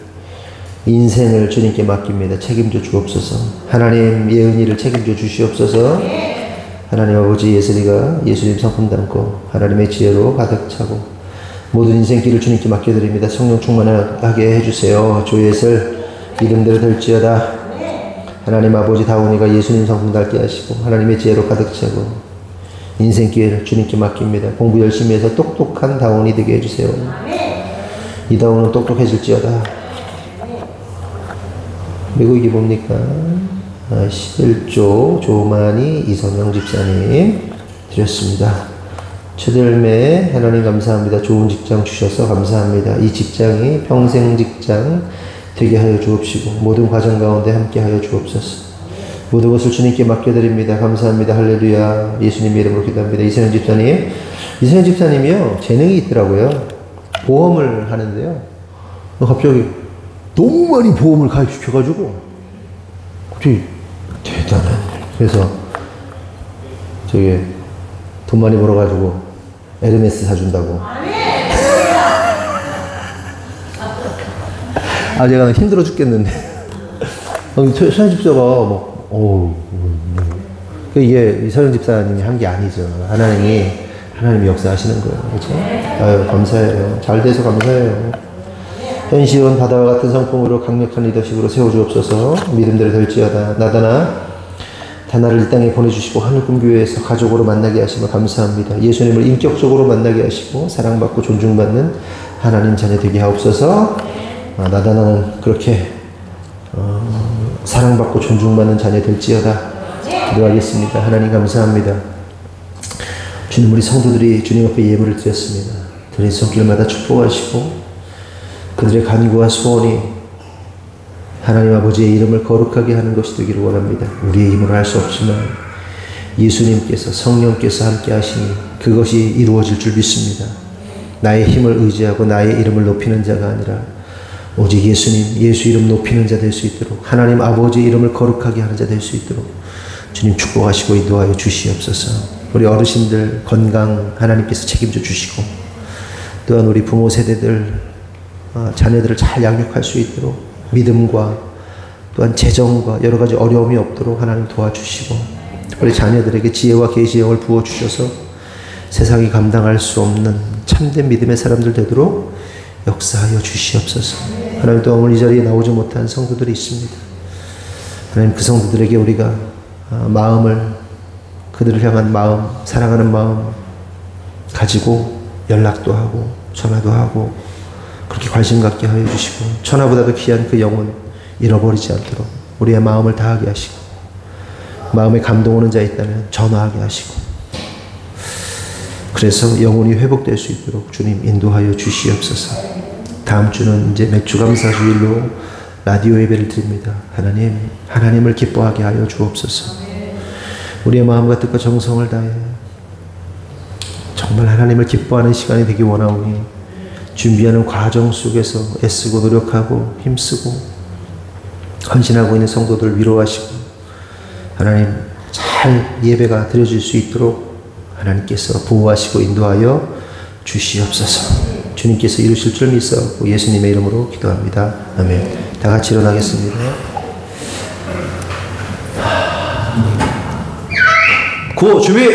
인생을 주님께 맡깁니다. 책임져 주옵소서. 하나님 예은이를 책임져 주시옵소서. 하나님 아버지 예슬이가 예수님 성품 담고 하나님의 지혜로 가득 차고 모든 인생길을 주님께 맡겨드립니다. 성령 충만하게 해주세요. 조예슬 이름대로 될지어다. 하나님 아버지 다운이가 예수님 성품 닮게 하시고 하나님의 지혜로 가득 차고 인생길 주님께 맡깁니다. 공부 열심히 해서 똑똑한 다운이 되게 해주세요. 이 다운은 똑똑해질지어다. 그리고 이게 뭡니까? 11조 조만희 이선영 집사님 드렸습니다. 최들매 하나님 감사합니다. 좋은 직장 주셔서 감사합니다. 이 직장이 평생 직장 되게 하여 주옵시고 모든 과정 가운데 함께 하여 주옵소서. 모든 것을 주님께 맡겨드립니다. 감사합니다. 할렐루야. 예수님 이름으로 기도합니다. 이선영 집사님이요 재능이 있더라고요. 보험을 하는데요 갑자기 너무 많이 보험을 가입시켜가지고 갑자기 대단한 일. 그래서 돈 많이 벌어가지고 에르메스 사준다고. 제가 힘들어 죽겠는데 서현 집사가 이게 서현 집사님이 한 게 아니죠. 하나님이 역사하시는 거예요. 그렇죠? 아유, 감사해요. 잘 돼서 감사해요. 현시온 바다와 같은 성품으로 강력한 리더십으로 세워주옵소서. 믿음대로 될지어다. 나다나 다나를 이 땅에 보내주시고 하늘꿈교회에서 가족으로 만나게 하시며 감사합니다. 예수님을 인격적으로 만나게 하시고 사랑받고 존중받는 하나님 자녀 되게 하옵소서. 나다나는 그렇게 사랑받고 존중받는 자녀 될지어다. 기도하겠습니다. 하나님 감사합니다. 주님, 우리 성도들이 주님 앞에 예물을 드렸습니다. 드린 손길마다 축복하시고 그들의 간구와 소원이 하나님 아버지의 이름을 거룩하게 하는 것이 되기를 원합니다. 우리의 힘으로 할 수 없지만 예수님께서 성령께서 함께 하시니 그것이 이루어질 줄 믿습니다. 나의 힘을 의지하고 나의 이름을 높이는 자가 아니라 오직 예수님, 예수 이름 높이는 자 될 수 있도록 하나님 아버지의 이름을 거룩하게 하는 자 될 수 있도록 주님 축복하시고 인도하여 주시옵소서. 우리 어르신들 건강 하나님께서 책임져 주시고 또한 우리 부모 세대들 자녀들을 잘 양육할 수 있도록 믿음과 또한 재정과 여러 가지 어려움이 없도록 하나님 도와주시고 우리 자녀들에게 지혜와 계시의 영을 부어주셔서 세상이 감당할 수 없는 참된 믿음의 사람들 되도록 역사하여 주시옵소서. 하나님, 또 오늘 이 자리에 나오지 못한 성도들이 있습니다. 하나님, 그 성도들에게 우리가 마음을 그들을 향한 마음, 사랑하는 마음 가지고 연락도 하고 전화도 하고 그렇게 관심 갖게 하여 주시고 천하보다도 귀한 그 영혼 잃어버리지 않도록 우리의 마음을 다하게 하시고 마음에 감동 오는 자 있다면 전화하게 하시고 그래서 영혼이 회복될 수 있도록 주님 인도하여 주시옵소서. 다음 주는 이제 맥주 감사 주일로 라디오 예배를 드립니다. 하나님을 기뻐하게 하여 주옵소서. 우리의 마음과 뜻과 정성을 다해 정말 하나님을 기뻐하는 시간이 되기 원하오니 준비하는 과정 속에서 애쓰고 노력하고 힘쓰고 헌신하고 있는 성도들 위로하시고 하나님 잘 예배가 드려질 수 있도록 하나님께서 보호하시고 인도하여 주시옵소서. 주님께서 이루실 줄 믿사옵고 예수님의 이름으로 기도합니다. 아멘. 다 같이 일어나겠습니다. 구호 준비.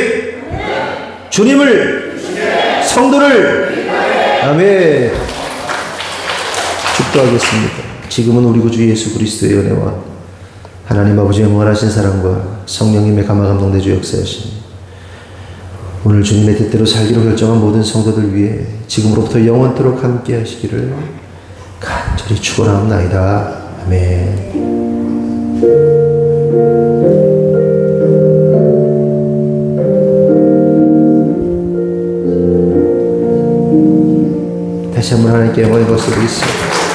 주님을 성도를 아멘. 축도하겠습니다. 지금은 우리 구주 예수 그리스도의 은혜와 하나님 아버지의 무한하신 사랑과 성령님의 감화 감동대주 역사하시니 오늘 주님의 뜻대로 살기로 결정한 모든 성도들 위해 지금으로부터 영원토록 함께 하시기를 간절히 축원하옵나이다. 아멘. 다시 한번 하나님께 영광의 박수 드리겠습니다.